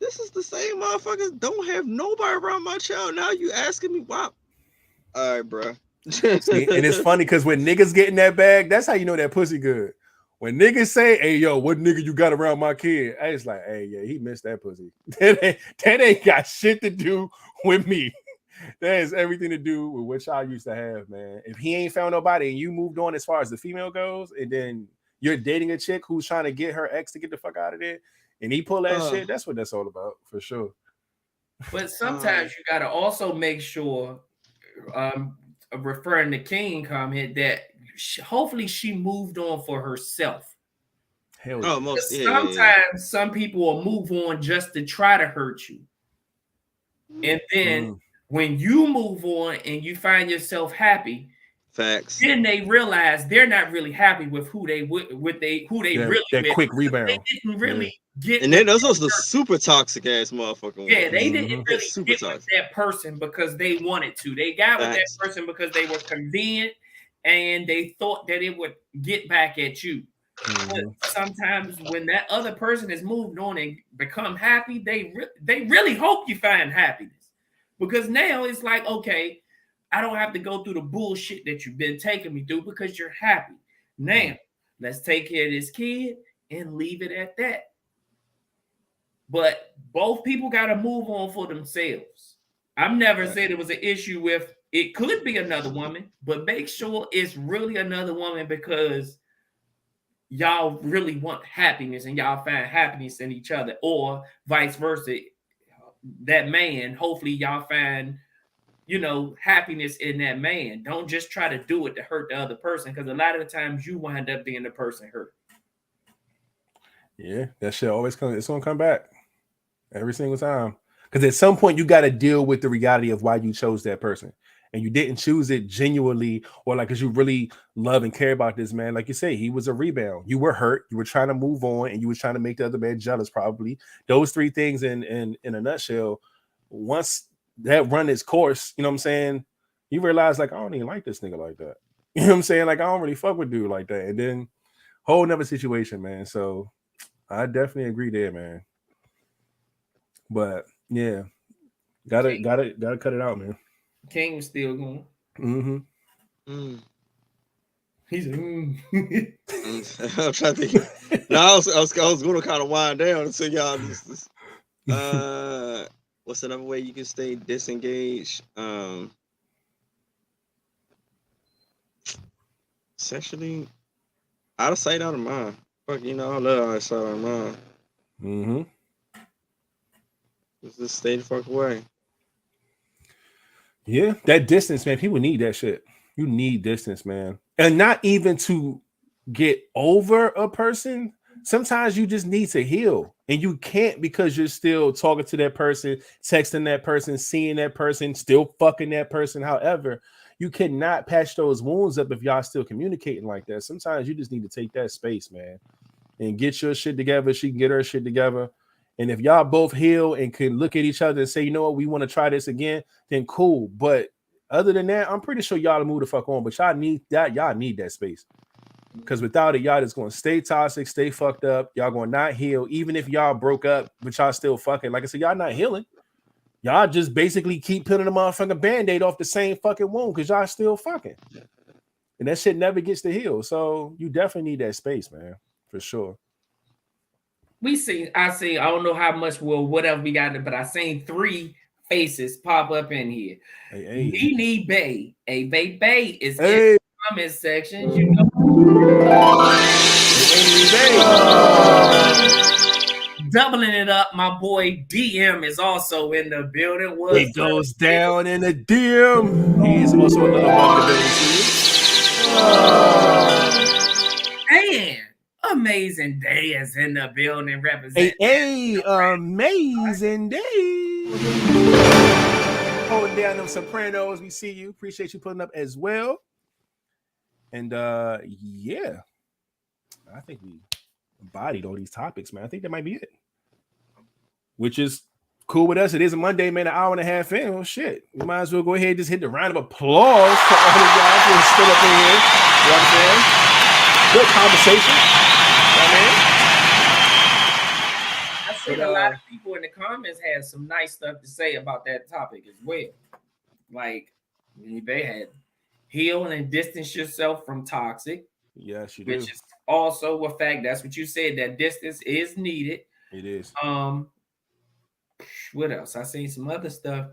this is the same motherfuckers don't have nobody around my child. Now you asking me why? All right, bro. See, and it's funny because when niggas get in that bag, that's how you know that pussy good. When niggas say, hey, yo, what nigga you got around my kid? I was like, hey, yeah, he missed that pussy. That ain't got shit to do with me. That has everything to do with what y'all used to have, man. If he ain't found nobody and you moved on as far as the female goes, and then you're dating a chick who's trying to get her ex to get the fuck out of there, and he pull that shit, that's what that's all about, for sure. But sometimes you got to also make sure, referring to King comment, that hopefully she moved on for herself. Hell yeah. Sometimes some people will move on just to try to hurt you. And then when you move on and you find yourself happy, facts, then they realize they're not really happy with who they really that with. quick rebound. They didn't really get, and then those are the super toxic ass motherfucking yeah, ones. they didn't really get with that person because they wanted to. They got with that person because they were convenient and they thought that it would get back at you. But sometimes when that other person has moved on and become happy, they really hope you find happiness, because now it's like, okay, I don't have to go through the bullshit that you've been taking me through because you're happy. Now, let's take care of this kid and leave it at that. But both people got to move on for themselves. I've never said it was an issue with it could be another woman, but make sure it's really another woman, because y'all really want happiness and y'all find happiness in each other, or vice versa. That man, hopefully y'all find, happiness in that man. Don't just try to do it to hurt the other person, because a lot of the times you wind up being the person hurt. Yeah, that shit always comes. It's gonna come back every single time, because at some point you got to deal with the reality of why you chose that person, and you didn't choose it genuinely, or like because you really love and care about this man. Like you say, he was a rebound. You were hurt. You were trying to move on, and you were trying to make the other man jealous. Probably those three things in a nutshell. Once that run its course, you know what I'm saying, you realize, like, I don't even like this nigga like that. You know what I'm saying? Like, I don't really fuck with dude like that. And then whole nother situation, man. So I definitely agree there, man. But yeah, gotta cut it out, man. King was still going. He's I'm trying to think. No, I was going to kind of wind down and say, y'all, what's another way you can stay disengaged? Sexually, out of sight, out of mind. Fuck, I love out of sight, out of mind. Just stay the fuck away. Yeah, that distance, man. People need that shit. You need distance, man. And not even to get over a person. Sometimes you just need to heal. And you can't, because you're still talking to that person, texting that person, seeing that person, still fucking that person. However, you cannot patch those wounds up if y'all still communicating like that. Sometimes you just need to take that space, man, and get your shit together. She can get her shit together. And if y'all both heal and can look at each other and say, you know what, we want to try this again, then cool. But Other than that, I'm pretty sure y'all move the fuck on, but y'all need that space. Because without it, y'all just gonna stay toxic, stay fucked up. Y'all gonna not heal. Even if y'all broke up, but y'all still fucking. Like I said, y'all not healing. Y'all just basically keep putting a motherfucking band-aid off the same fucking wound because y'all still fucking. And that shit never gets to heal. So you definitely need that space, man. For sure. I don't know how much whatever we got, but I seen 3 faces pop up in here. Nene Bay. Bay is in the comment section. You know. Doubling it up, my boy DM is also in the building. It goes down in the DM. He is also another one in the building. And Amazing Day is in the building representing. Amazing Day. Holding down them Sopranos. We see you. Appreciate you putting up as well. And yeah, I think we embodied all these topics, man. I think that might be it. Which is cool with us. It is a Monday, man, an hour and a half in. Oh shit. We might as well go ahead and just hit the round of applause for all of y'all who are still up in here. You know what I'm saying? Good conversation. You know what I seen a lot of people in the comments had some nice stuff to say about that topic as well. Like they had heal and distance yourself from toxic. Yes, you do. Which is also a fact. That's what you said. That distance is needed. It is. What else? I seen some other stuff.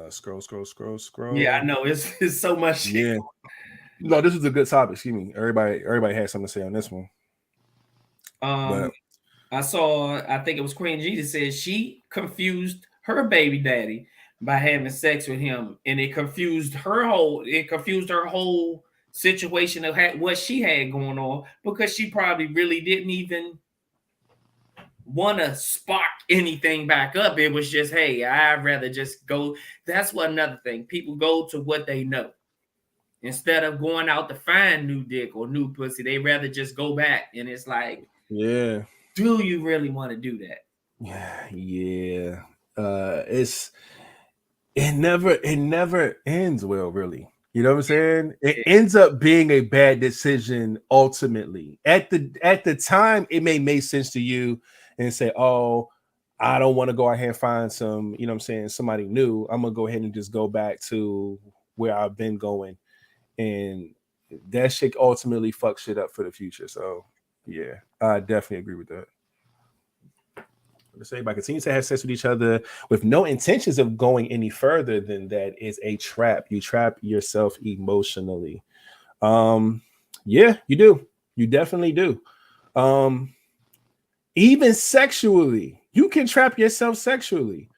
Scroll. Yeah, I know. It's so much shit. Yeah. No, this is a good topic. Excuse me. Everybody has something to say on this one. I think it was Queen G that said she confused her baby daddy by having sex with him, and it confused her whole situation of what she had going on, because she probably really didn't even want to spark anything back up. It was just, hey, I'd rather just go. That's what another thing. People go to what they know. Instead of going out to find new dick or new pussy, they rather just go back. And it's like, yeah, do you really want to do that? Yeah. It never ends well, really. You know what I'm saying? It ends up being a bad decision ultimately. At the time, it may make sense to you and say, oh, I don't want to go ahead and find some, you know what I'm saying, somebody new. I'm gonna go ahead and just go back to where I've been going. And that shit ultimately fucks shit up for the future. So yeah, I definitely agree with that. Let's say by continuing to have sex with each other with no intentions of going any further than that is a trap. You trap yourself emotionally. Yeah, you do. You definitely do. Even sexually, you can trap yourself sexually.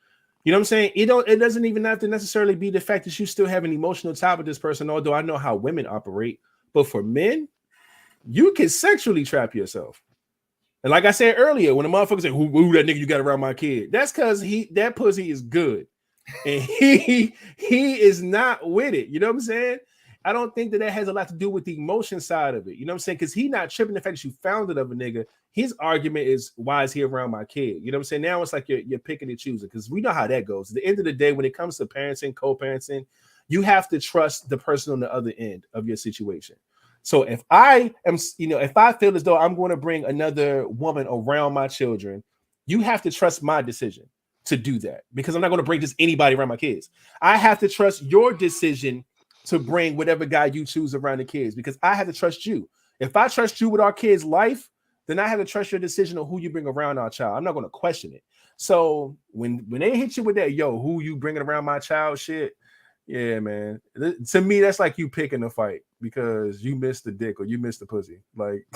You know what I'm saying? It doesn't even have to necessarily be the fact that you still have an emotional tie with this person, although I know how women operate. But for men, you can sexually trap yourself. And like I said earlier, when the motherfucker said, who that nigga you got around my kid? That's because that pussy is good. And he is not with it. You know what I'm saying? I don't think that has a lot to do with the emotion side of it. You know what I'm saying? Because he's not tripping the fact that you found it of a nigga. His argument is, why is he around my kid? You know what I'm saying? Now it's like you're picking and choosing, because we know how that goes. At the end of the day, when it comes to parenting, co-parenting, you have to trust the person on the other end of your situation. So if I feel as though I'm going to bring another woman around my children, you have to trust my decision to do that, because I'm not going to bring just anybody around my kids. I have to trust your decision to bring whatever guy you choose around the kids, because I have to trust you. If I trust you with our kids' life, then I have to trust your decision on who you bring around our child. I'm not going to question it. So when they hit you with that, yo, who you bringing around my child shit, yeah, man. To me, that's like you picking a fight because you missed the dick or you missed the pussy. Like,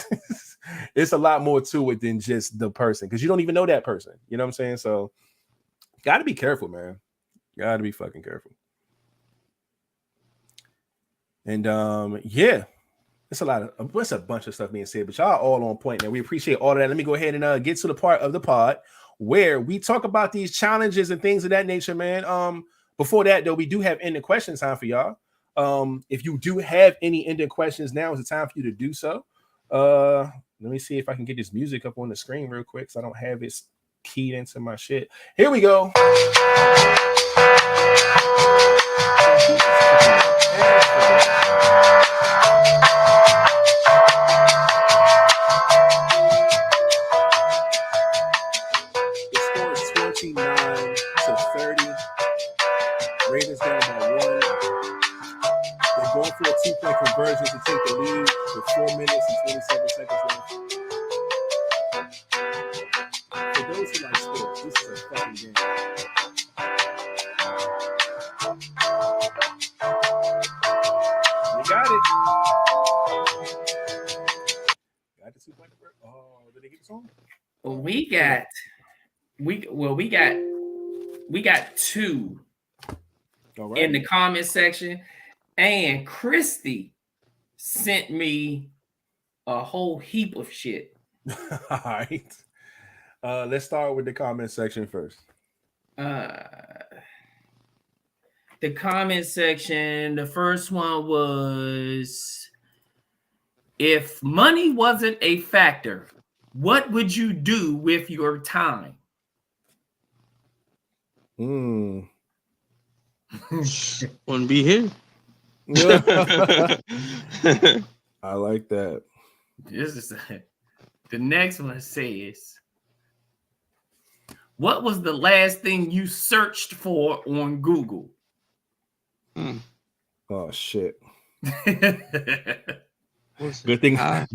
it's a lot more to it than just the person, because you don't even know that person. You know what I'm saying? So, got to be careful, man. Got to be fucking careful. And yeah, it's a bunch of stuff being said, but y'all all on point, man. We appreciate all of that. Let me go ahead and get to the part of the pod where we talk about these challenges and things of that nature, man. Before that, though, we do have ending question time for y'all. If you do have any ending questions, now is the time for you to do so. Let me see if I can get this music up on the screen real quick, so I don't have it keyed into my shit. Here we go. The score is 29-30. Ravens down by 1. They're going for a 2-point conversion to take the lead with 4 minutes and 27 seconds left. For those who like sports, this is a fucking game. You got it. Got the 2-point conversion. Oh, did they get the song? Well, we got 2 All right. in the comment section, and Christy sent me a whole heap of shit. All right. Let's start with the comment section first. The comment section, the first one was, if money wasn't a factor, what would you do with your time? Wouldn't be here. I like that. The next one says, what was the last thing you searched for on Google? Oh shit. Good thing I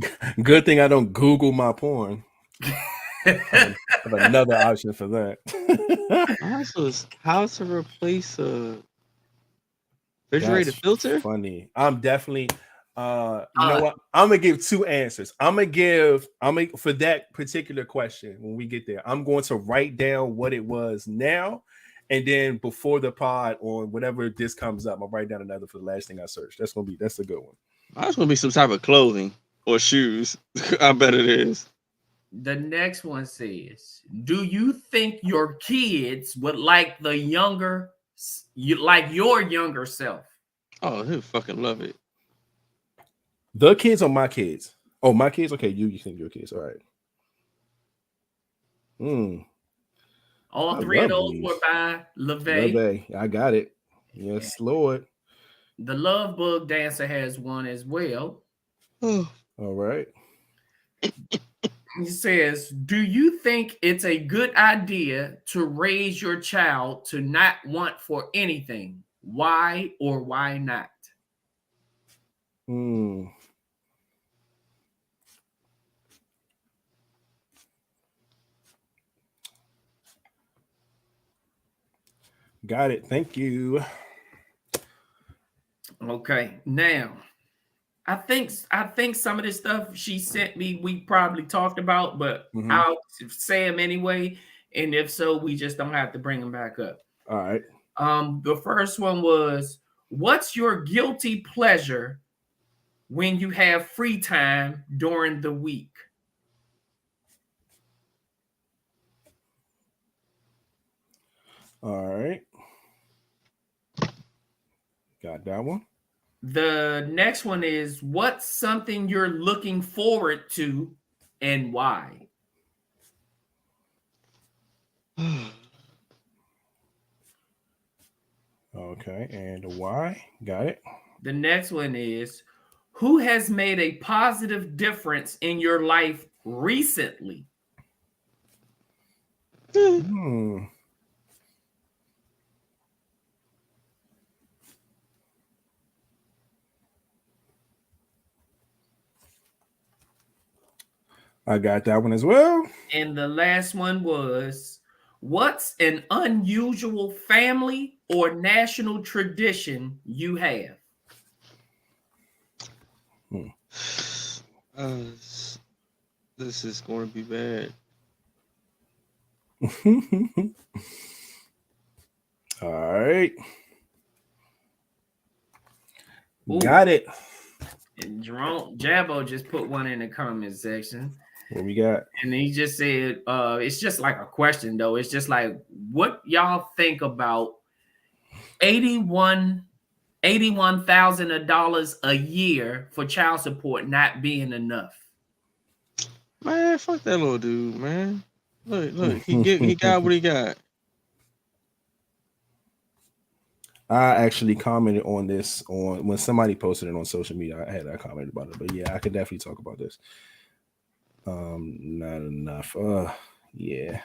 don't Google my porn. I have another option for that. Also, how to replace a refrigerator filter? Funny. I'm definitely you know what? I'm gonna give 2 answers. I'm gonna for that particular question when we get there. I'm going to write down what it was now, and then before the pod on whatever this comes up, I'll write down another for the last thing I searched. That's a good one. That's gonna be some type of clothing or shoes. I bet it is. The next one says, do you think your kids would like your younger self? Oh, he'll fucking love it. The kids or my kids? Oh, my kids? Okay, you think your kids. All right. All 3 of those were by LiveVez. I got it. Yes, Lord. The Love Bug Dancer has one as well. All right. He says, do you think it's a good idea to raise your child to not want for anything? Why or why not? Got it. Thank you. Okay. Now, I think some of this stuff she sent me, we probably talked about, but I'll say them anyway. And if so, we just don't have to bring them back up. All right. The first one was, what's your guilty pleasure when you have free time during the week? All right. Got that one. The next one is, what's something you're looking forward to and why? Okay, and why? Got it. The next one is, who has made a positive difference in your life recently? I got that one as well. And the last one was, what's an unusual family or national tradition you have? This is going to be bad. All right. Ooh. Got it. And Jerome Jabbo just put one in the comment section. What we got? And he just said, it's just like a question, though. It's just like, what y'all think about $81,000 a year for child support not being enough? Man, fuck that little dude, man. Look, he got what he got. I actually commented on this when somebody posted it on social media. I commented about it, but yeah, I could definitely talk about this. Not enough. Yeah.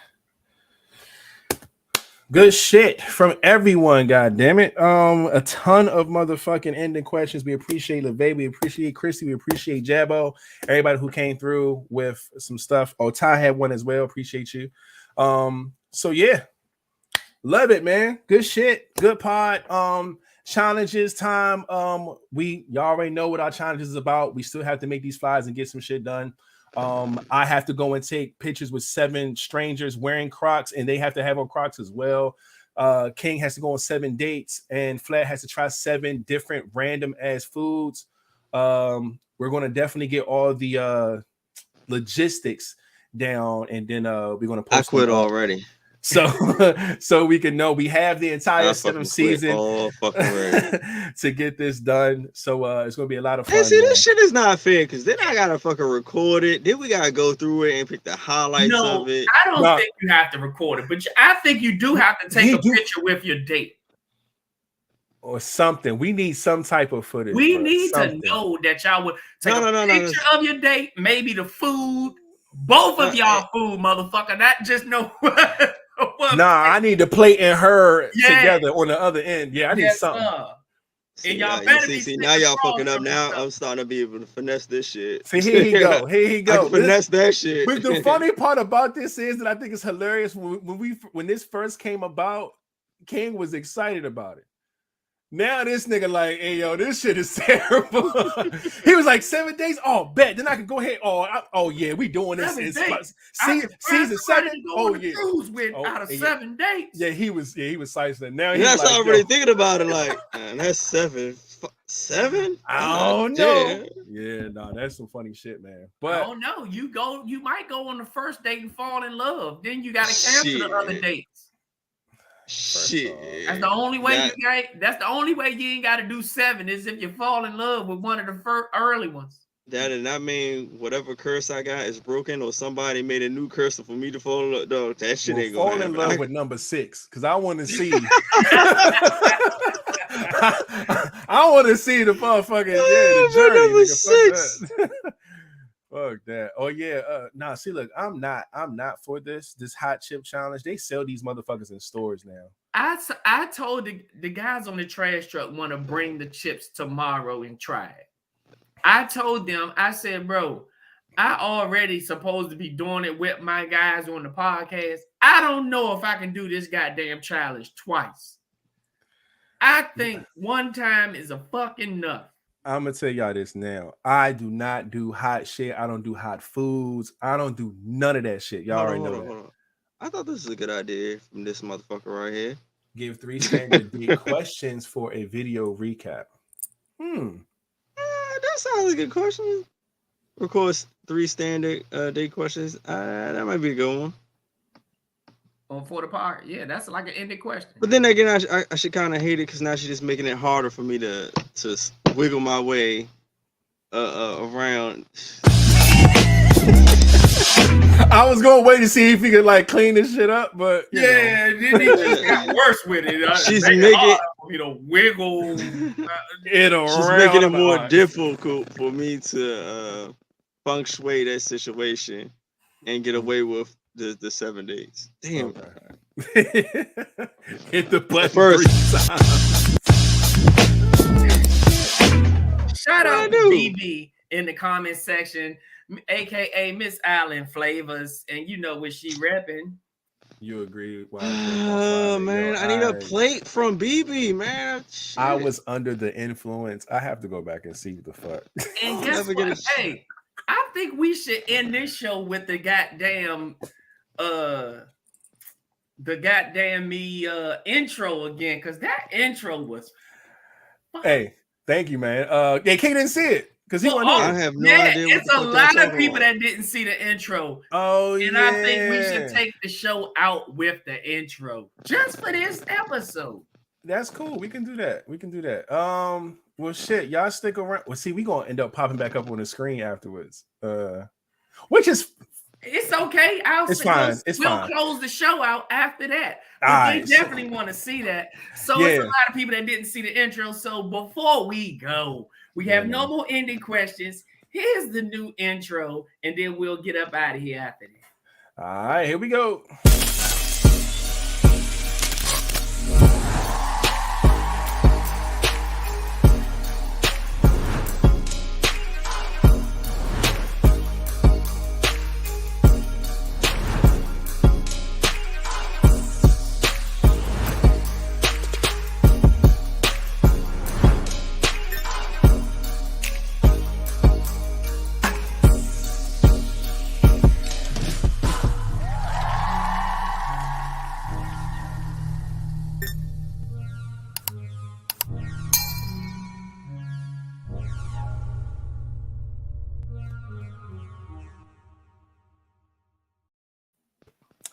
Good shit from everyone, god damn it. A ton of motherfucking ending questions. We appreciate LeVay, we appreciate Christy, we appreciate Jabbo, everybody who came through with some stuff. Oh, Ty had one as well. Appreciate you. So yeah, love it, man. Good shit, good pod. Challenges time. Y'all already know what our challenges is about. We still have to make these flyers and get some shit done. I have to go and take pictures with 7 strangers wearing Crocs, and they have to have on Crocs as well. King has to go on 7 dates, and Flat has to try 7 different random ass foods. We're gonna definitely get all the logistics down, and then we're gonna post. I quit already. So we can know we have the entire 7th season to get this done. So it's gonna be a lot of fun. Hey, see, this shit is not fair because then I gotta fucking record it. Then we gotta go through it and pick the highlights of it. I don't think you have to record it, but I think you do have to take a picture with your date or something. We need some type of footage. We need to know that y'all would take a picture of your date, maybe the food, both of y'all food, motherfucker. Not just no. I need the plate and her together on the other end. Yeah, I need something. And y'all better see, now y'all fucking up. Now I'm starting to be able to finesse this shit. See, here he go. Here he go. I can finesse that shit. But the funny part about this is that I think it's hilarious. When this first came about, King was excited about it. Now this nigga like, hey yo, this shit is terrible. He was like 7 days. Oh, bet. Then I can go ahead. Oh yeah, we doing this. Season 7. Oh yeah. Out of 7 dates. Yeah, he was sizing. Now he's like, already thinking about it. Like, man, that's 7. 7? I don't know. Yeah, that's some funny shit, man. But I don't know. You might go on the first date and fall in love. Then you gotta cancel the other dates. Shit. That's the only way that's the only way you ain't got to do 7 is if you fall in love with one of the early ones. That does not mean whatever curse I got is broken or somebody made a new curse for me to fall in love. No, that shit ain't gonna fall in love with number 6 because I want to see. I want to see the motherfucking the journey. Number 6. Fuck that. Oh yeah. See, look, I'm not for this hot chip challenge. They sell these motherfuckers in stores now. I told the guys on the trash truck want to bring the chips tomorrow and try it. I told them, I said, bro, I already supposed to be doing it with my guys on the podcast. I don't know if I can do this goddamn challenge twice. I think one time is a fucking enough. I'm gonna tell y'all this now. I do not do hot shit. I don't do hot foods. I don't do none of that shit. Y'all already know that. I thought this was a good idea from this motherfucker right here. Give 3 standard date questions for a video recap. That sounds like a good question. Record 3 standard date questions. That might be a good one. For the part, yeah, that's like an ended question. But then again, I should kind of hate it because now she's just making it harder for me to wiggle my way around. I was gonna wait to see if he could like clean this shit up, but then he just got worse with it. She's making wiggle it around. She's making it more difficult for me to feng shui that situation and get away with the 7 dates. Damn. Okay. Hit the button first. Shout out to BB in the comment section, aka Miss Allen Flavors, and you know what she repping. You agree? Oh man, I need a plate from BB, man. Shit. I was under the influence. I have to go back and see what the fuck. And guess what? Hey, I think we should end this show with the goddamn intro again, because that intro was hey, thank you, man. Yeah, King didn't see it because he wasn't I have no idea. It's a lot of people that didn't see the intro. Oh, and I think we should take the show out with the intro just for this episode. That's cool. We can do that. Well, shit, y'all stick around. Well, see, we gonna end up popping back up on the screen afterwards. Which is It's okay. It's we'll fine. close the show out after that. But Alright, they definitely want to see that. So it's a lot of people that didn't see the intro. So before we go, we have no more ending questions. Here's the new intro, and then we'll get up out of here after that. All right, here we go.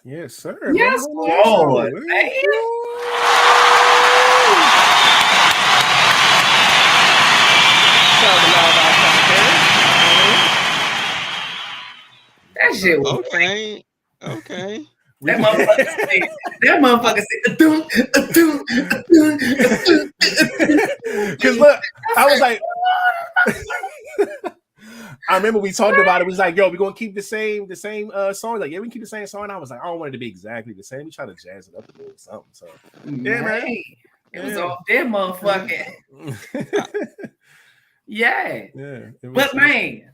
Yes, sir. Yes, man. Lord, man. That shit was okay. That motherfucker said, because look, I was like, I remember we talked about it. We was like, yo, we're gonna keep the same song. Like, yeah, we can keep the same song. And I was like, I don't want it to be exactly the same. We try to jazz it up a little or something. So yeah, man. It was off that motherfucking. Yeah. But man,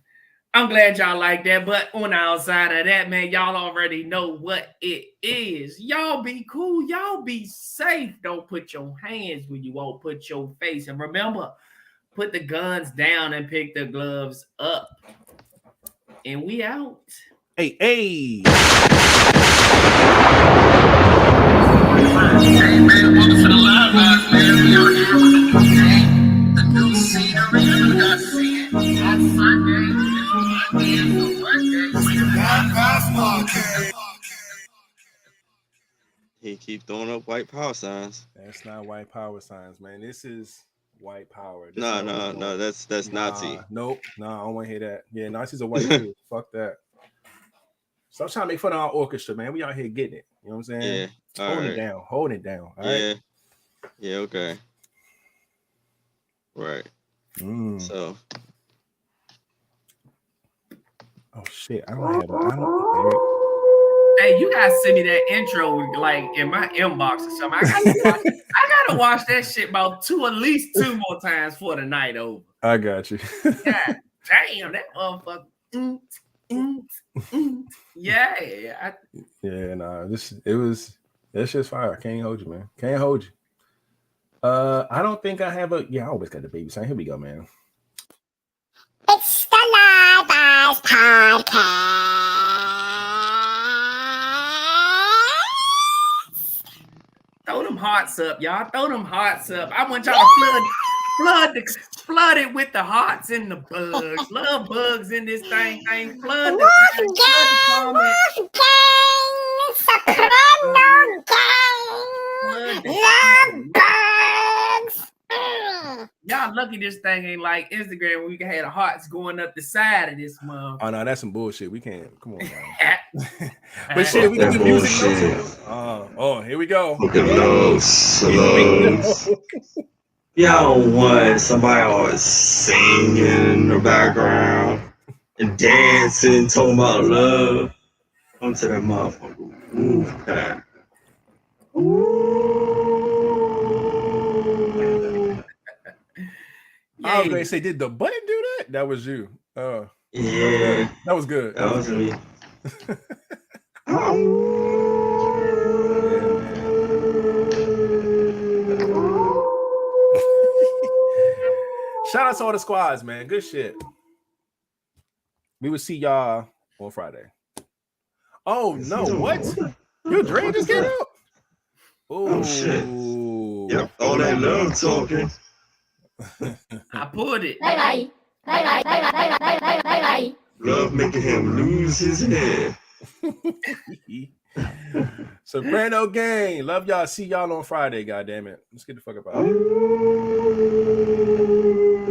I'm glad y'all like that. But on the outside of that, man, y'all already know what it is. Y'all be cool. Y'all be safe. Don't put your hands where you won't put your face. And remember, put the guns down and pick the gloves up. And we out. Hey. He keep throwing up white power signs. That's not white power signs, man. This is white power. No, that's Nazi. Nope. No, I don't want to hear that. Yeah, Nazis are white too. Fuck that. Stop trying to make fun of our orchestra, man. We out here getting it. You know what I'm saying? Yeah. Hold it down. All right? Yeah, okay. Right. So. Oh shit! I don't. Hey, you guys send me that intro like in my inbox or something. I gotta watch that shit about at least two more times for the night over. I got you. God damn, that motherfucker. Yeah. That's just fire. I can't hold you, man. Can't hold you. I don't think I have I always got the baby sign. Here we go, man. It's the LiveVibez Podcast. Throw them hearts up, y'all. Throw them hearts up. I want y'all to flood it with the hearts and the bugs. Love bugs in this thing. Flood the comments. Love bugs. Y'all lucky this thing ain't like Instagram where we can have the hearts going up the side of this month. Oh no, that's some bullshit. We can't. Come on, now. But shit, we can do music. Here we go. Y'all don't want somebody always singing in the background and dancing, talking about love. Come to that motherfucker. Move that. I was gonna say, did the button do that? That was you. Yeah. That was good. That was me. Shout out to all the squads, man. Good shit. We will see y'all on Friday. Oh no, what? Your Dre just came out? Oh shit. Yep, all that love talking. I pulled it. Love making him lose his head. Soprano gang. Love y'all. See y'all on Friday, goddammit. Let's get the fuck up out of here.